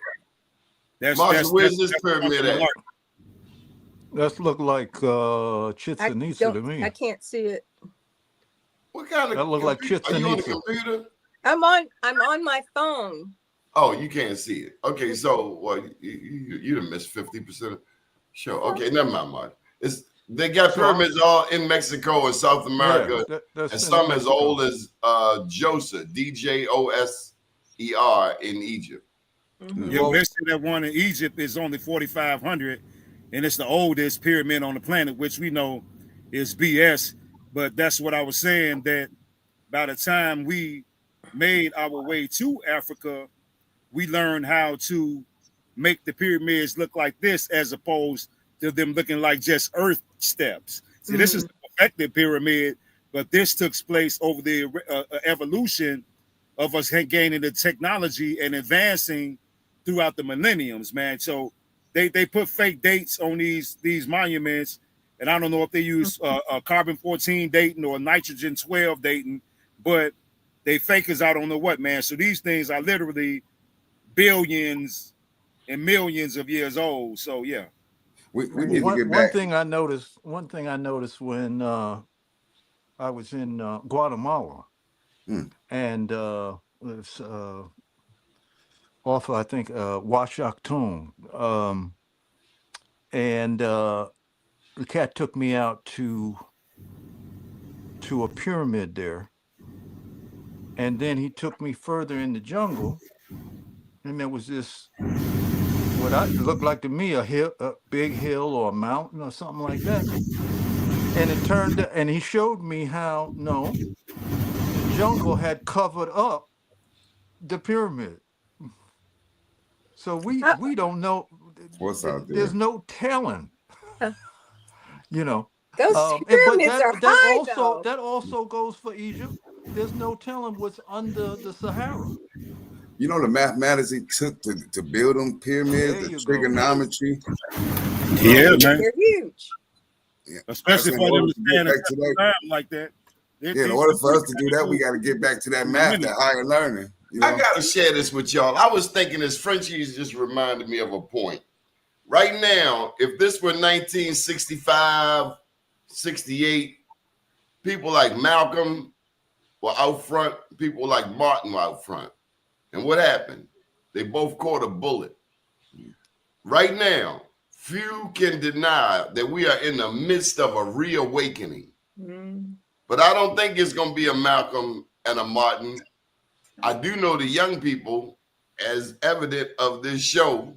Where's this pyramid at? That look like Chichen Itza to me. I can't see it. What kind of? That look like Chichen Itza. Are you on the computer? I'm on my phone. Oh, you can't see it. Okay, so you done missed 50%. Sure. Okay, never mind, Mark. They got pyramids all in Mexico and South America, and some as old as Djoser, Djoser in Egypt. Yeah, they say that one in Egypt is only 4,500, and it's the oldest pyramid on the planet, which we know is BS. But that's what I was saying, that by the time we made our way to Africa, we learned how to make the pyramids look like this, as opposed to them looking like just earth steps. See, this is the perfected pyramid, but this took place over the evolution of us gaining the technology and advancing throughout the millenniums, man. So they put fake dates on these monuments, and I don't know if they use carbon-14 dating or nitrogen-12 dating, but they fakers I don't know what, man. So these things are literally billions and millions of years old. So yeah, we need to get One back. thing I noticed when I was in Guatemala, and it's off, I think, Washington, and the cat took me out to a pyramid there, and then he took me further in the jungle, and there was this what I looked like to me a big hill or a mountain or something like that, and and he showed me how the jungle had covered up the pyramid. So we don't know. What's out there? There's no telling, you know. Those But pyramids are high, though. that also goes for Egypt. There's no telling what's under the Sahara. You know the mathematics it took to build them pyramids, There the you go. trigonometry. yeah, man. They're huge. Yeah. Especially That's for in them order to to get stand back to that. like that. Yeah, in order for us to do that, we got to get back to that math, that higher learning. You know? I gotta share this with y'all. I was thinking this Frenchie's just reminded me of a point. Right now, if this were 1965, 68, people like Malcolm were out front, people like Martin were out front. And what happened? They both caught a bullet. Right now, few can deny that we are in the midst of a reawakening. But I don't think it's going to be a Malcolm and a Martin. I do know the young people, as evident of this show,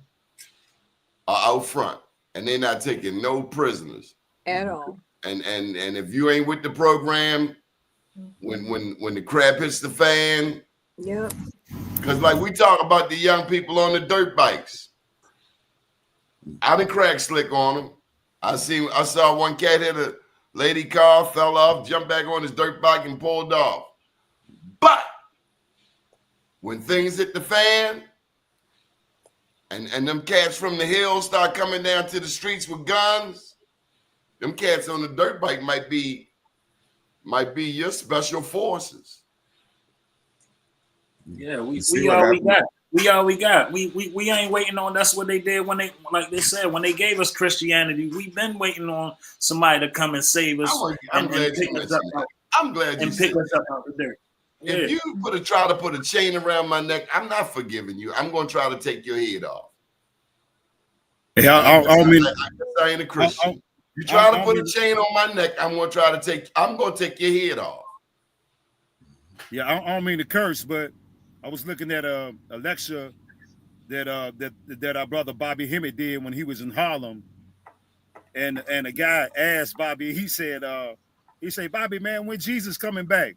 are out front, and they're not taking no prisoners At all. And if you ain't with the program, when the crap hits the fan, Yep. because like we talk about the young people on the dirt bikes, I done crack slick on them. I saw one cat hit a lady car, fell off, jumped back on his dirt bike and pulled off. But when things hit the fan, and them cats from the hills start coming down to the streets with guns, them cats on the dirt bike might be your special forces. Yeah, we all we got. We all we got. We ain't waiting on. That's what they did when they, like they said, when they gave us Christianity. We've been waiting on somebody to come and save us. I'm glad you mentioned that. I'm glad you pick us up out the dirt. If you try to put a chain around my neck, I'm not forgiving you. I'm going to try to take your head off. Yeah, I ain't a Christian. You try to put a chain on my neck, I'm going to take your head off. Yeah, I don't mean to curse, but I was looking at a lecture that our brother Bobby Hemmett did when he was in Harlem, and a guy asked Bobby. He said, Bobby, man, when Jesus coming back?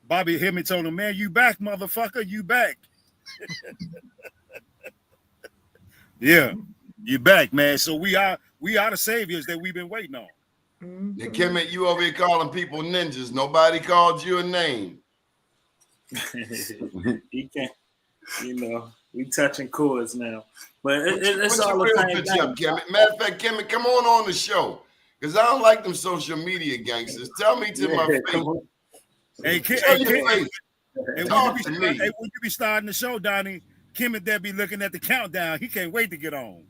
Bobby Hemmett told him, man, you back, motherfucker, you back. Yeah, you back, man. So we are the saviors that we've been waiting on. Now, Kemet, you over here calling people ninjas. Nobody called you a name. He can't, we touching chords now. But it's all the the same up, Kemet. Matter of fact, Kemet, come on the show. Because I don't like them social media gangsters. Tell me to my face. Hey, when you be starting the show, Donnie, Kemet there be looking at the countdown. He can't wait to get on.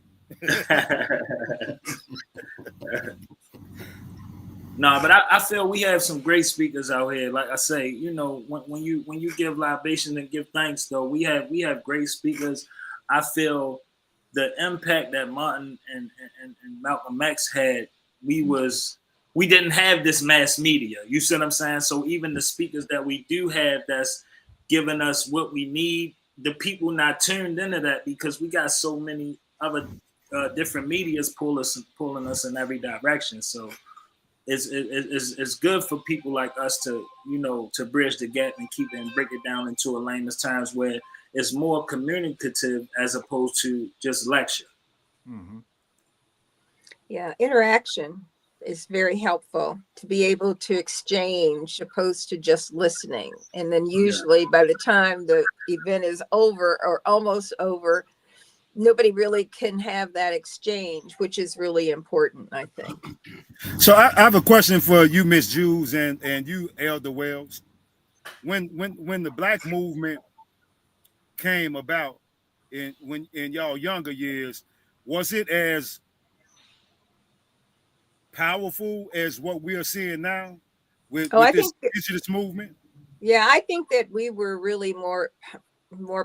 No, but I feel we have some great speakers out here. Like I say, when you give libation and give thanks, though, we have great speakers. I feel the impact that Martin and Malcolm X had, we didn't have this mass media. You see what I'm saying? So even the speakers that we do have that's giving us what we need, the people not tuned into that because we got so many other different medias pulling us in every direction. So it's good for people like us to bridge the gap and keep it and break it down into a layman's terms where it's more communicative as opposed to just lecture. Yeah, interaction. is very helpful to be able to exchange opposed to just listening. And then usually by the time the event is over or almost over, nobody really can have that exchange, which is really important, I think. So I have a question for you, Miss Jews, and you, Elder Wells. When the Black movement came about in y'all younger years, was it as powerful as what we are seeing now with I this think that, indigenous movement? yeah, I think that we were really more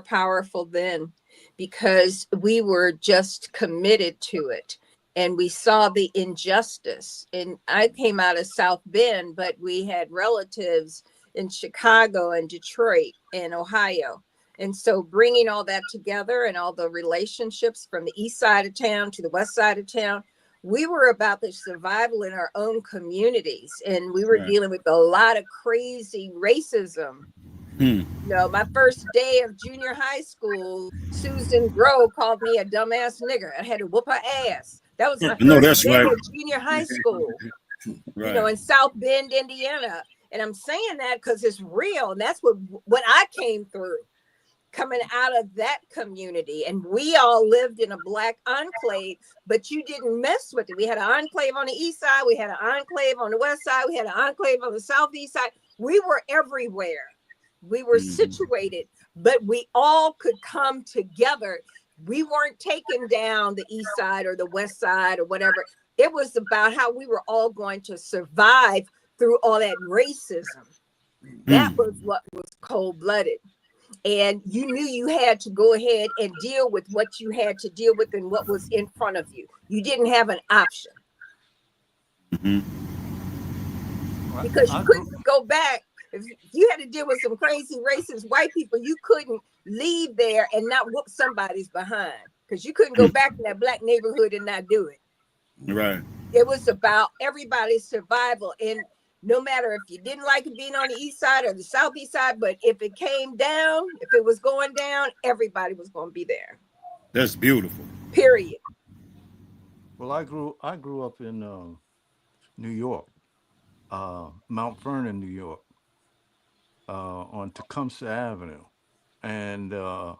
powerful then because we were just committed to it and we saw the injustice. And I came out of South Bend, but we had relatives in Chicago and Detroit and Ohio. And so bringing all that together and all the relationships from the east side of town to the west side of town, we were about the survival in our own communities. And we were dealing with a lot of crazy racism. My first day of junior high school, Susan Grove called me a dumbass nigger. I had to whoop her ass. That was my No, first that's day right. of junior high school, Right. in South Bend, Indiana. And I'm saying that because it's real. And that's what I came through coming out of that community. And we all lived in a Black enclave, but you didn't mess with it. We had an enclave on the east side. We had an enclave on the west side. We had an enclave on the southeast side. We were everywhere. We were situated, but we all could come together. We weren't taking down the east side or the west side or whatever. It was about how we were all going to survive through all that racism. That was what was cold-blooded. And you knew you had to go ahead and deal with what you had to deal with and what was in front of you. You didn't have an option. Because you couldn't go back. If you had to deal with some crazy racist white people, you couldn't leave there and not whoop somebody's behind. Because you couldn't go back in that Black neighborhood and not do it. Right. It was about everybody's survival. And no matter if you didn't like it being on the east side or the southeast side, but if it came down, if it was going down, everybody was going to be there. That's beautiful. Period. Well, I grew up in New York, Mount Vernon, New York, on Tecumseh Avenue, and I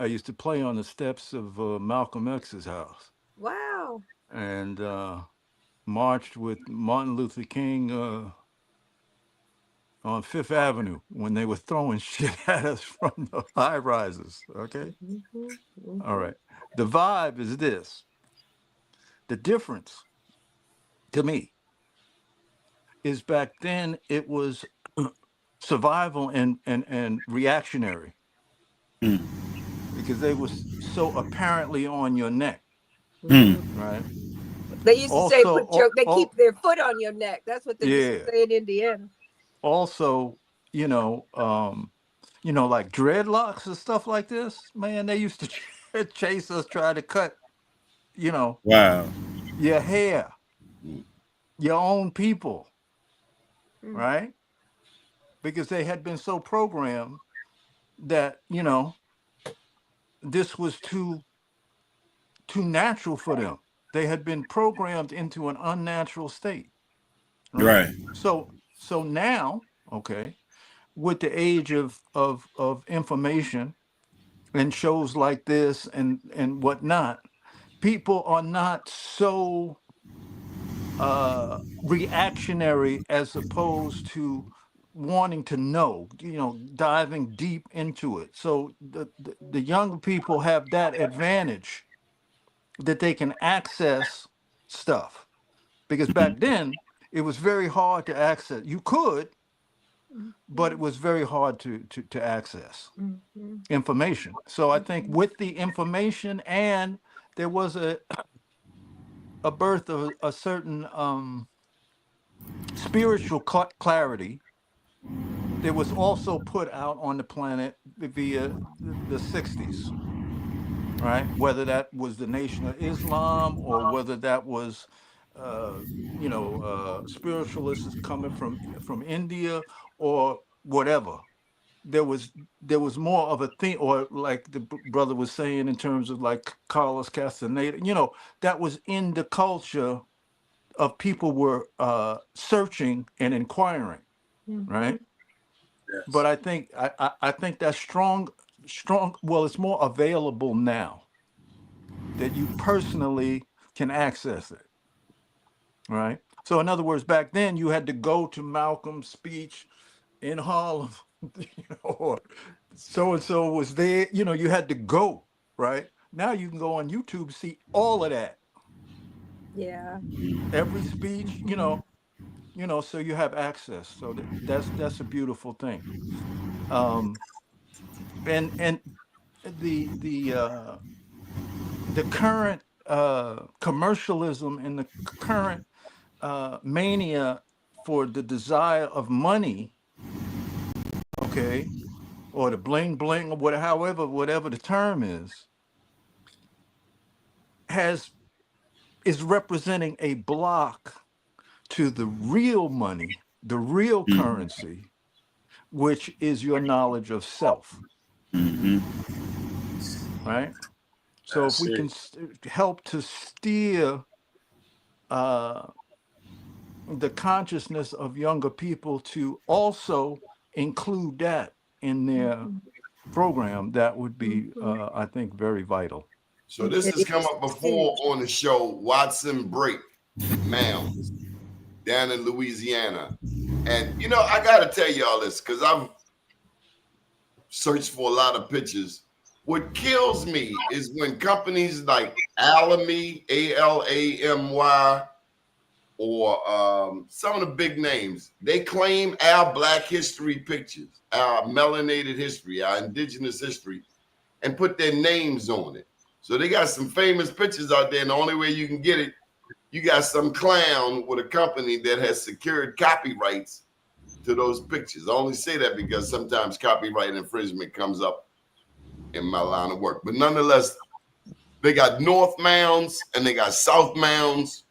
used to play on the steps of Malcolm X's house. Wow. And marched with Martin Luther King on Fifth Avenue when they were throwing shit at us from the high rises. Okay. All right. The vibe is this. The difference to me is back then it was survival and reactionary because they was so apparently on your neck. Right. They used to say, they keep their foot on your neck. That's what they used to say in Indiana. Also, like dreadlocks and stuff like this, man, they used to chase us, try to cut, wow, your hair, your own people, right? Because they had been so programmed that, this was too natural for them. They had been programmed into an unnatural state. Right. So now, okay, with the age of information and shows like this and whatnot, people are not so reactionary as opposed to wanting to know, diving deep into it. So the younger people have that advantage that they can access stuff, because back then it was very hard to access. You could, but it was very hard to access information. So I think with the information, and there was a birth of a certain spiritual clarity that was also put out on the planet via the 60s, right? Whether that was the Nation of Islam or whether that was spiritualists coming from India or whatever. there was more of a thing, or like the brother was saying in terms of like Carlos Castaneda, that was in the culture of people were searching and inquiring, right? But Yes. I think that's strong. Well, it's more available now that you personally can access it, right? So in other words, back then you had to go to Malcolm's speech in Harlem, or so and so was there. You had to go, right? Now you can go on YouTube, see all of that, Yeah. every speech, so you have access. So that's a beautiful thing. Um, and the current commercialism and the current mania for the desire of money, okay, or the bling bling, or whatever the term has is representing a block to the real money, the real currency, which is your knowledge of self, right? So if That's we can it. help to steer uh, the consciousness of younger people to also include that in their program, that would be, I think, very vital. So this It has come is up before huge. on the show, Watson Break Mounds down in Louisiana. And I gotta tell y'all this because I've searched for a lot of pictures. What kills me is when companies like Alamy, Alamy, or some of the big names, they claim our Black history pictures, our melanated history, our indigenous history, and put their names on it. So they got some famous pictures out there, and the only way you can get it, you got some clown with a company that has secured copyrights to those pictures. I only say that because sometimes copyright infringement comes up in my line of work. But nonetheless, they got North Mounds and they got South Mounds.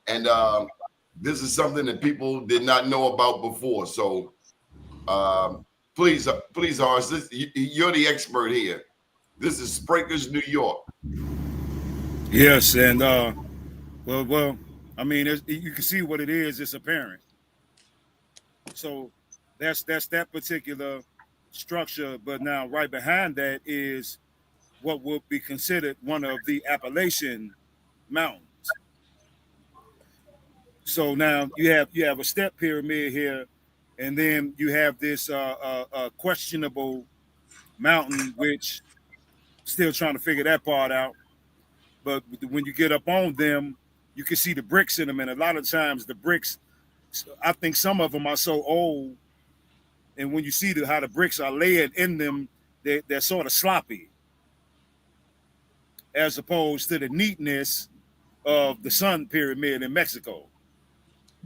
And this is something that people did not know about before. So please, Horace, you're the expert here. This is Sprakers, New York. Yes, and well, I mean, you can see what it is. It's apparent. So that's that particular structure. But now, right behind that is what would be considered one of the Appalachian Mountains. So now you have a step pyramid here, and then you have this questionable mountain, which still trying to figure that part out. But when you get up on them, you can see the bricks in them, and a lot of times the bricks, I think some of them are so old, and when you see how the bricks are layered in them, they're sort of sloppy, as opposed to the neatness of the Sun Pyramid in Mexico.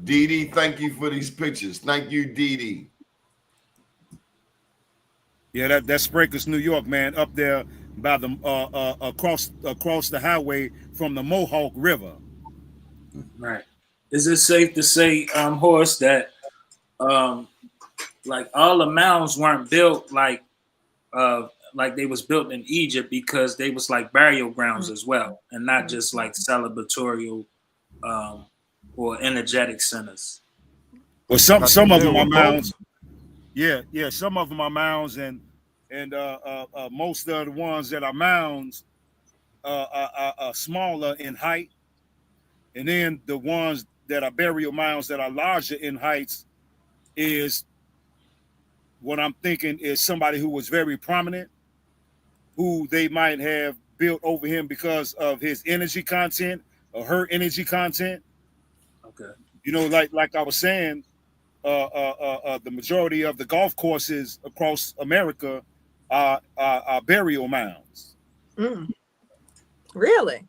Dee Dee, thank you for these pictures. Thank you, Dee Dee. Yeah, that's Sprakers, New York, man, up there by the across the highway from the Mohawk River. Right. Is it safe to say, Horace, that like all the mounds weren't built like they was built in Egypt, because they was like burial grounds as well, and not just like celebratorial or energetic centers? Well, I some think of they them were are mounds. both. Yeah, some of them are mounds, and most of the ones that are mounds are smaller in height, and then the ones that are burial mounds that are larger in heights is what I'm thinking is somebody who was very prominent, who they might have built over him because of his energy content or her energy content. Okay. Like I was saying, the majority of the golf courses across America are burial mounds. Mm, really?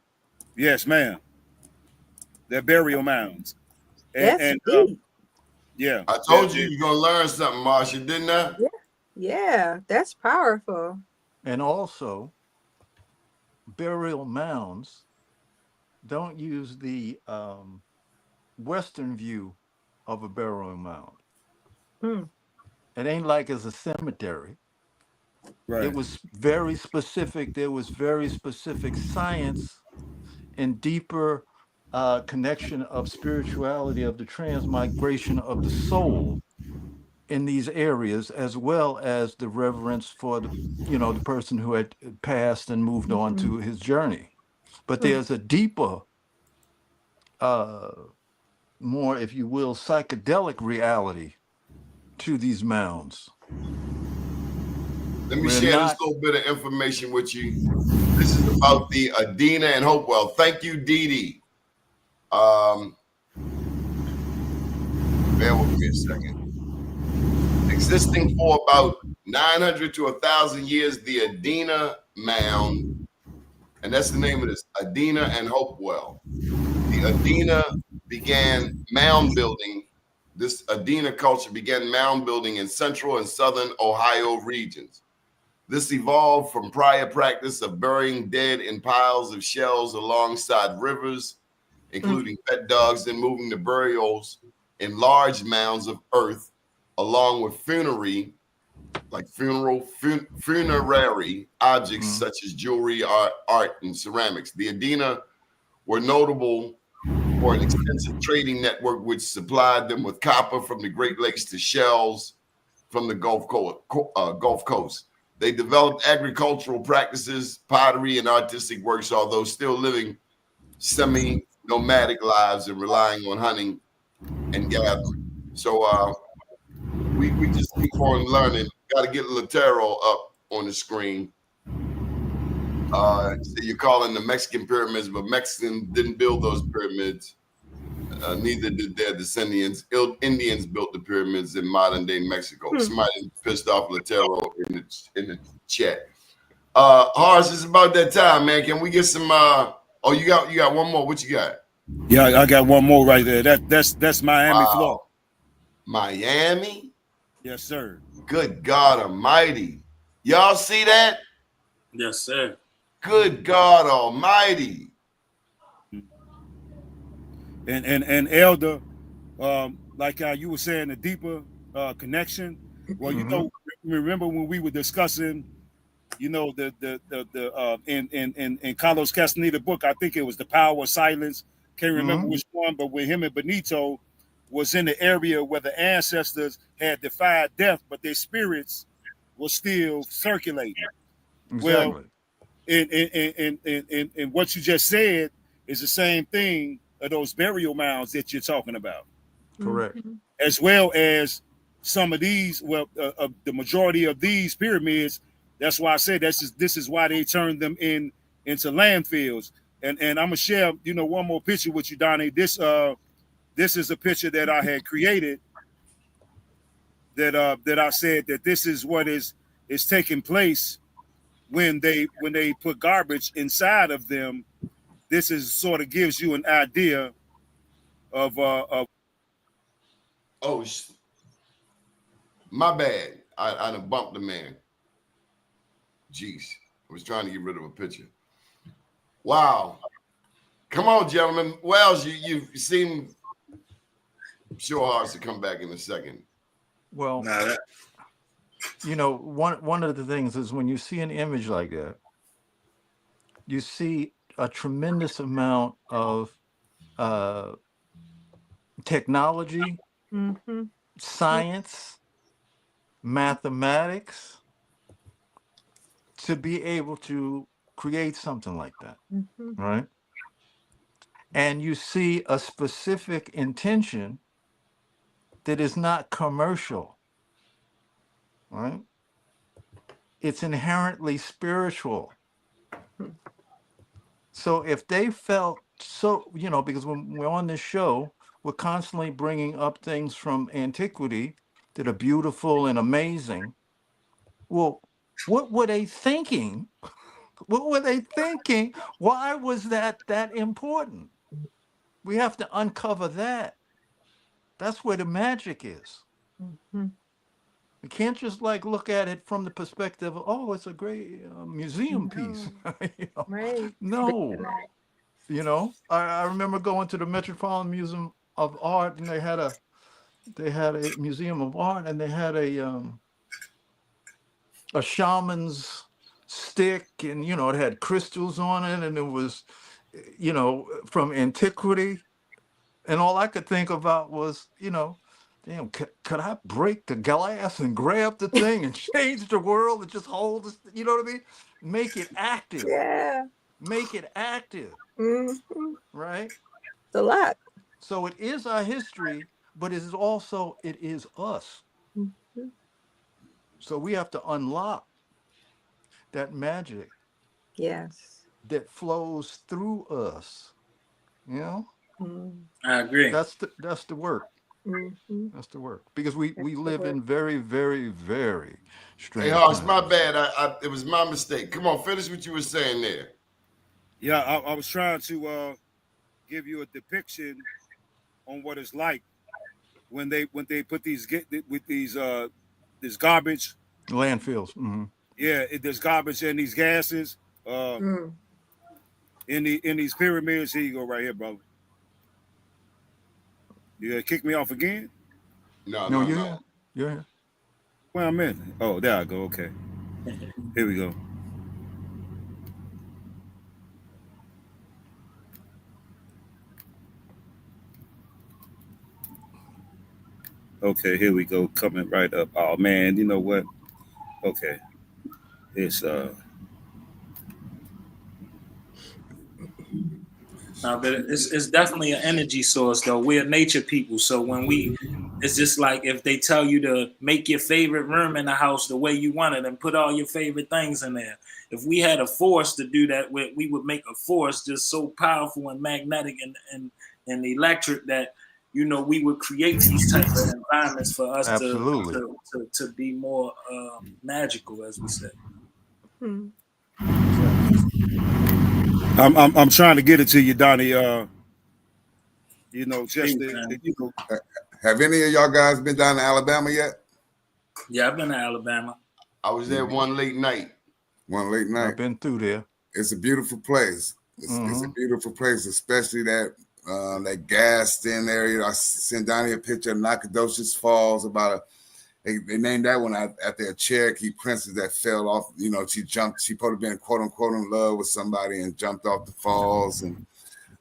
Yes, ma'am. They're burial mounds, and, That's and deep. yeah, I told you you're gonna learn something, Marsha, didn't I? Yeah. Yeah, that's powerful. And also, burial mounds don't use the Western view of a burial mound. Mm, It ain't like it's a cemetery. Right. It was very specific. There was very specific science and deeper connection of spirituality, of the transmigration of the soul in these areas, as well as the reverence for the, the person who had passed and moved on to his journey. But there's a deeper, uh, more, if you will, psychedelic reality to these mounds. Let me We're share this not. little bit of information with you. This is about the Adina and Hopewell. Thank you, Dee Dee. Bear with me a second. Existing for about 900 to 1,000 years, the Adina Mound, and that's the name of this, Adina and Hopewell. The Adina began mound building. This Adina culture began mound building in central and southern Ohio regions. This evolved from prior practice of burying dead in piles of shells alongside rivers, including pet dogs, and moving the burials in large mounds of earth, along with funerary objects such as jewelry, art, and ceramics. The Adina were notable for an extensive trading network which supplied them with copper from the Great Lakes to shells from the Gulf Coast. They developed agricultural practices, pottery, and artistic works, although still living semi-nomadic lives and relying on hunting and gathering. So we just keep on learning. Got to get Latero up on the screen. So you're calling the Mexican pyramids, but Mexicans didn't build those pyramids. Neither did their descendants. Indians built the pyramids in modern day Mexico. Somebody pissed off Latero in the chat. Horace, it's about that time, man. Can we get some? Oh, you got one more. What you got? Yeah, I got one more right there. That's Miami, Florida. Miami? Yes, sir. Good God Almighty! Y'all see that? Yes, sir. Good God Almighty! And Elder, like how you were saying, the deeper connection. Well, you know, remember when we were discussing, you know, in Carlos Castaneda book, I think it was The Power of Silence. Can't remember which one, but with him and Benito was in the area where the ancestors had defied death, but their spirits were still circulating. Exactly. Well, and what you just said is the same thing of those burial mounds that you're talking about. Correct. As well as some of these, well, the majority of these pyramids. That's why I said this is why they turned them into landfills. And I'm gonna share, you know, one more picture with you, Donnie. This is a picture that I had created. That I said that this is what is taking place when they put garbage inside of them. This is sort of gives you an idea of Oh, my bad. I done bumped the man. Jeez, I was trying to get rid of a picture. Wow. Come on, gentlemen. Wells, you seem sure hard to come back in a second. Well, you know, one of the things is when you see an image like that, you see a tremendous amount of technology, science, mathematics to be able to create something like that, right? And you see a specific intention that is not commercial, right? It's inherently spiritual. So if they felt so, you know, because when we're on this show, we're constantly bringing up things from antiquity that are beautiful and amazing. Well, what were they thinking? What were they thinking? Why was that important? We have to uncover that. That's where the magic is. We can't just like look at it from the perspective of, oh, it's a great museum piece. You know? Right. No, you know, I remember going to the Metropolitan Museum of Art, and they had a They had a museum of art, and they had a shaman's stick, and it had crystals on it, and it was, from antiquity. And all I could think about was, damn, could I break the glass and grab the thing and change the world and just hold this, you know what I mean? Make it active. Yeah. Make it active, Hmm. right? It's a lot. So it is our history, but it is us. Mhm. So we have to unlock that magic Yes. that flows through us. You know, Mm. I agree. that's the work. Mm-hmm. That's the work. Because we That's the live word. in very, very, very Hey, strange Hoss, my times. bad. It was my mistake. Come on, finish what you were saying there. Yeah, I was trying to give you a depiction on what it's like when they put these get with these this garbage. Landfills. Hmm. Yeah, there's garbage in these gases. Uh, Mm. in these pyramids. Here you go, right here, brother. You gonna kick me off again? No, No, no, you're no. here. You're here. Where I'm in? Oh, there I go. Okay, here we go. Okay, here we go. Coming right up. Oh man, you know what? Okay, it's But it's definitely an energy source though. We're nature people, so it's just like if they tell you to make your favorite room in the house the way you want it and put all your favorite things in there. If we had a force to do that, we would make a force just so powerful and magnetic and electric that we would create these type of environments for us to Absolutely. to be more magical, as we said. Mm. Exactly. I'm trying to get it to you, Donnie. Just Peace, man. Have any of y'all guys been down to Alabama yet? Yeah, I've been to Alabama. I was there one late night. One late night. I've been through there. It's a beautiful place. It's a Hmm. beautiful place, especially that gassed in area. I sent Donnie a picture of Nacogdoches Falls they named that one after a Cherokee princess that fell off. She jumped. She probably been quote unquote in love with somebody and jumped off the falls.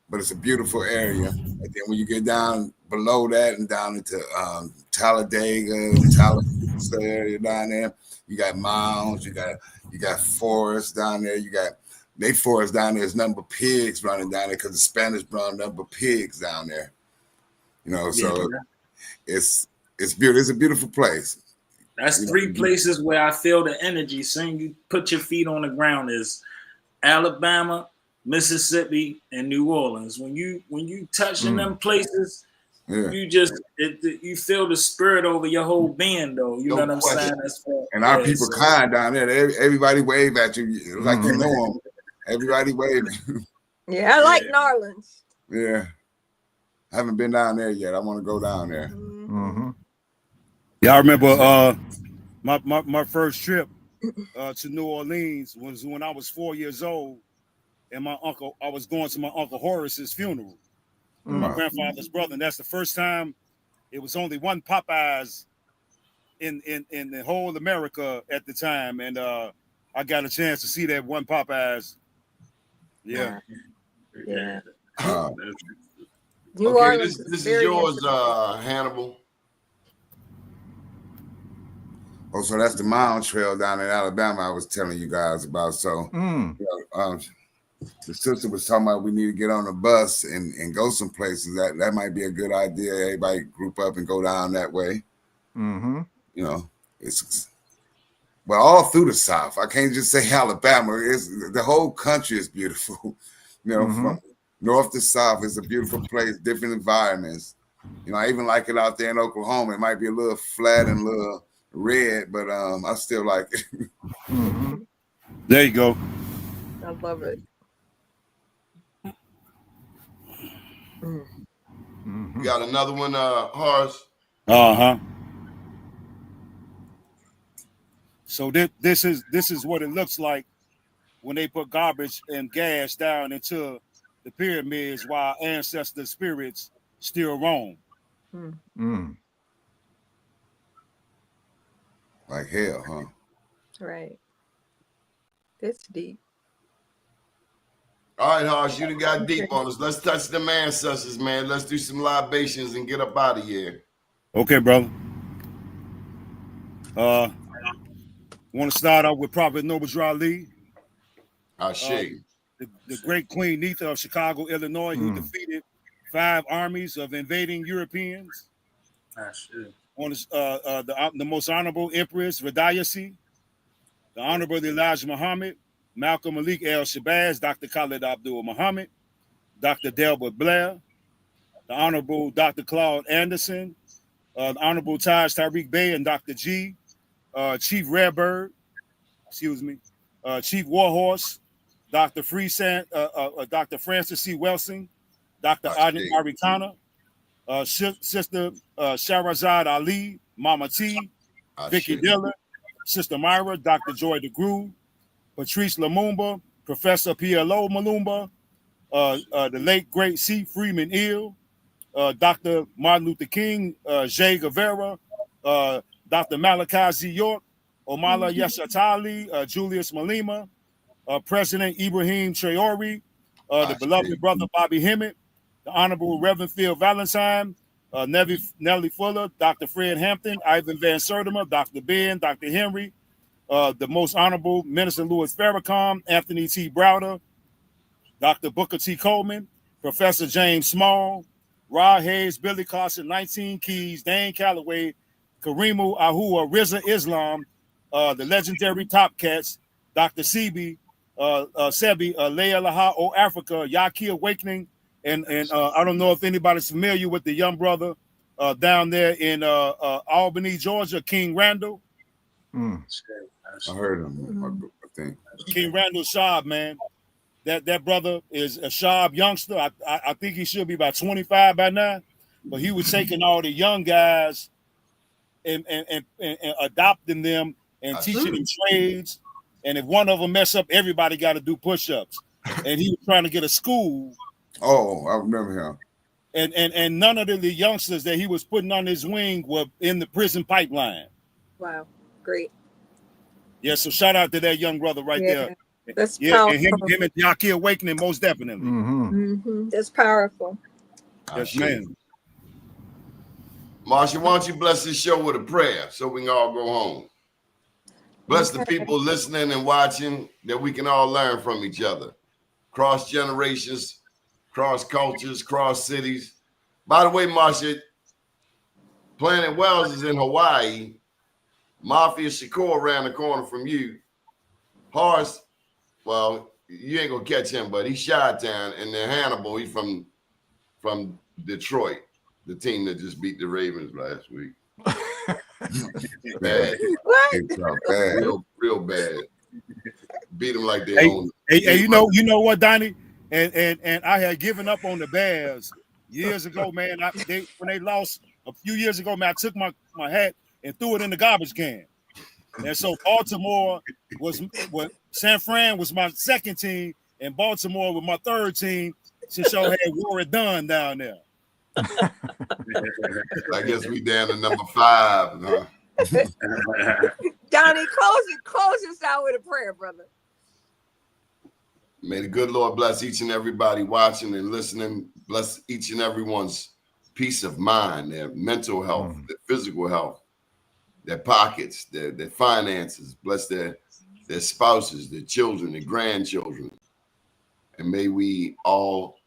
But it's a beautiful area. And then when you get down below that and down into Talladega, Tallahassee area down there, you got mounds. You got forests down there. They forest down there is nothing but pigs running down there because the Spanish brought nothing but pigs down there. So it's beautiful. It's a beautiful place. That's three places where I feel the energy. Soon you put your feet on the ground is Alabama, Mississippi, and New Orleans. When you touching them places, you feel the spirit over your whole being, though. You know what I'm saying? And our people kind down there. Everybody wave at you like you know them. Everybody waving. Yeah, I like New Orleans. Yeah. I haven't been down there yet. I want to go down there. Hmm. Yeah, I remember my first trip to New Orleans was when I was 4 years old, and I was going to my Uncle Horace's funeral, my grandfather's brother. And that's the first time it was only one Popeyes in the whole America at the time, and I got a chance to see that one Popeyes. Yeah. Yeah. Okay, Orleans this is yours, Hannibal. Oh, so that's the Mound Trail down in Alabama I was telling you guys about. So the sister was talking about we need to get on a bus and go some places. That might be a good idea. Everybody group up and go down that way. Hmm. It's all through the South. I can't just say Alabama. The whole country is beautiful. From north to south, it's a beautiful place, different environments. I even like it out there in Oklahoma. It might be a little flat and a little red, but I still like it. There you go. I love it. You got another one, Horace? So this is what it looks like when they put garbage and gas down into the pyramids while ancestor spirits still roam. Like hell, huh? Right. That's deep. All right, Harsh, you done got deep on us. Let's touch the ancestors, man. Let's do some libations and get up out of here. Okay, brother. Want to start out with Prophet Noble Drew Ali, Ashe. the great Queen Neitha of Chicago, Illinois, who defeated 5 armies of invading Europeans. On the most honorable Empress Radayasi, the Honorable Elijah Muhammad, Malcolm Malik El Shabazz, Dr. Khalid Abdul Muhammad, Dr. Delbert Blair, the Honorable Dr. Claude Anderson, the Honorable Taj Tariq Bey and Dr. G, Chief Redbird, Chief Warhorse, Dr. Dr. Francis C. Welsing, Dr. Arikana, Sister Shahrazad Ali, Mama T, Vicky Dillon, Sister Myra, Dr. Joy DeGrue, Patrice Lumumba, Professor PLO Malumba, the late great C. Freeman Ill, Dr. Martin Luther King, Che Guevara, Dr. Malachi Z. York, Omala Yeshatali, Julius Malema, President Ibrahim Traore, the beloved brother Bobby Hemmett, the Honorable Reverend Phil Valentine, Nellie Fuller, Dr. Fred Hampton, Ivan Van Sertima, Dr. Ben, Dr. Henry, the most honorable Minister Louis Farrakhan, Anthony T. Browder, Dr. Booker T. Coleman, Professor James Small, Rod Hayes, Billy Carson, 19 Keys, Dane Calloway, Karimu Ahua, Riza Islam, the legendary Top Cats, Dr. Sebi, Sebi, Leia Laha, O Africa, Yaki Awakening, and I don't know if anybody's familiar with the young brother down there in Albany, Georgia, King Randall. I heard him. I think King Randall Schaub, man. That brother is a Schaub youngster. I think he should be about 25 by now, but he was taking all the young guys and adopting them and teaching them trades. And if one of them mess up, everybody got to do push-ups. And he was trying to get a school. Oh, I remember him. And none of the youngsters that he was putting on his wing were in the prison pipeline. Wow, great. Yeah, so shout out to that young brother right there. That's powerful. And him and Yaki Awakening, most definitely. That's powerful. Yes, ma'am. Marsha, why don't you bless this show with a prayer so we can all go home? Bless the people listening and watching, that we can all learn from each other. Cross generations, cross cultures, cross cities. By the way, Marsha, Planet Wells is in Hawaii. Mafia Shakur around the corner from you. Horse, well, you ain't gonna catch him, but he's Chi-Town, and then Hannibal, he's from Detroit, the team that just beat the Ravens last week. Bad. What? Real bad. Beat them like they own. Hey, you know what, Donnie? And I had given up on the Bears years ago, man. When they lost a few years ago, man, I took my hat and threw it in the garbage can. And so Baltimore was San Fran was my second team, and Baltimore was my third team, since y'all had war it done down there. I guess we down to number 5, huh? Donnie, close us out with a prayer, brother. May the good Lord bless each and everybody watching and listening. Bless each and everyone's peace of mind, their mental health, their physical health, their pockets, their finances. Bless their spouses, their children, their grandchildren. And may we all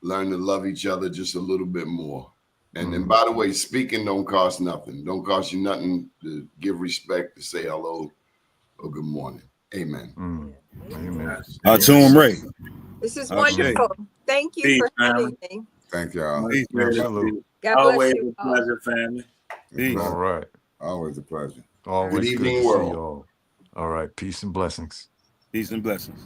learn to love each other just a little bit more. And then, by the way, speaking don't cost nothing. Don't cost you nothing to give respect, to say hello or good morning. Amen. Amen. Atum Ray. This is wonderful. Thank you for having me. Thank y'all. Absolutely. God bless Always you a all. pleasure, family. Peace. All right. Always a pleasure. Always Good good evening, to see world. you all. All right. Peace and blessings. Peace and blessings.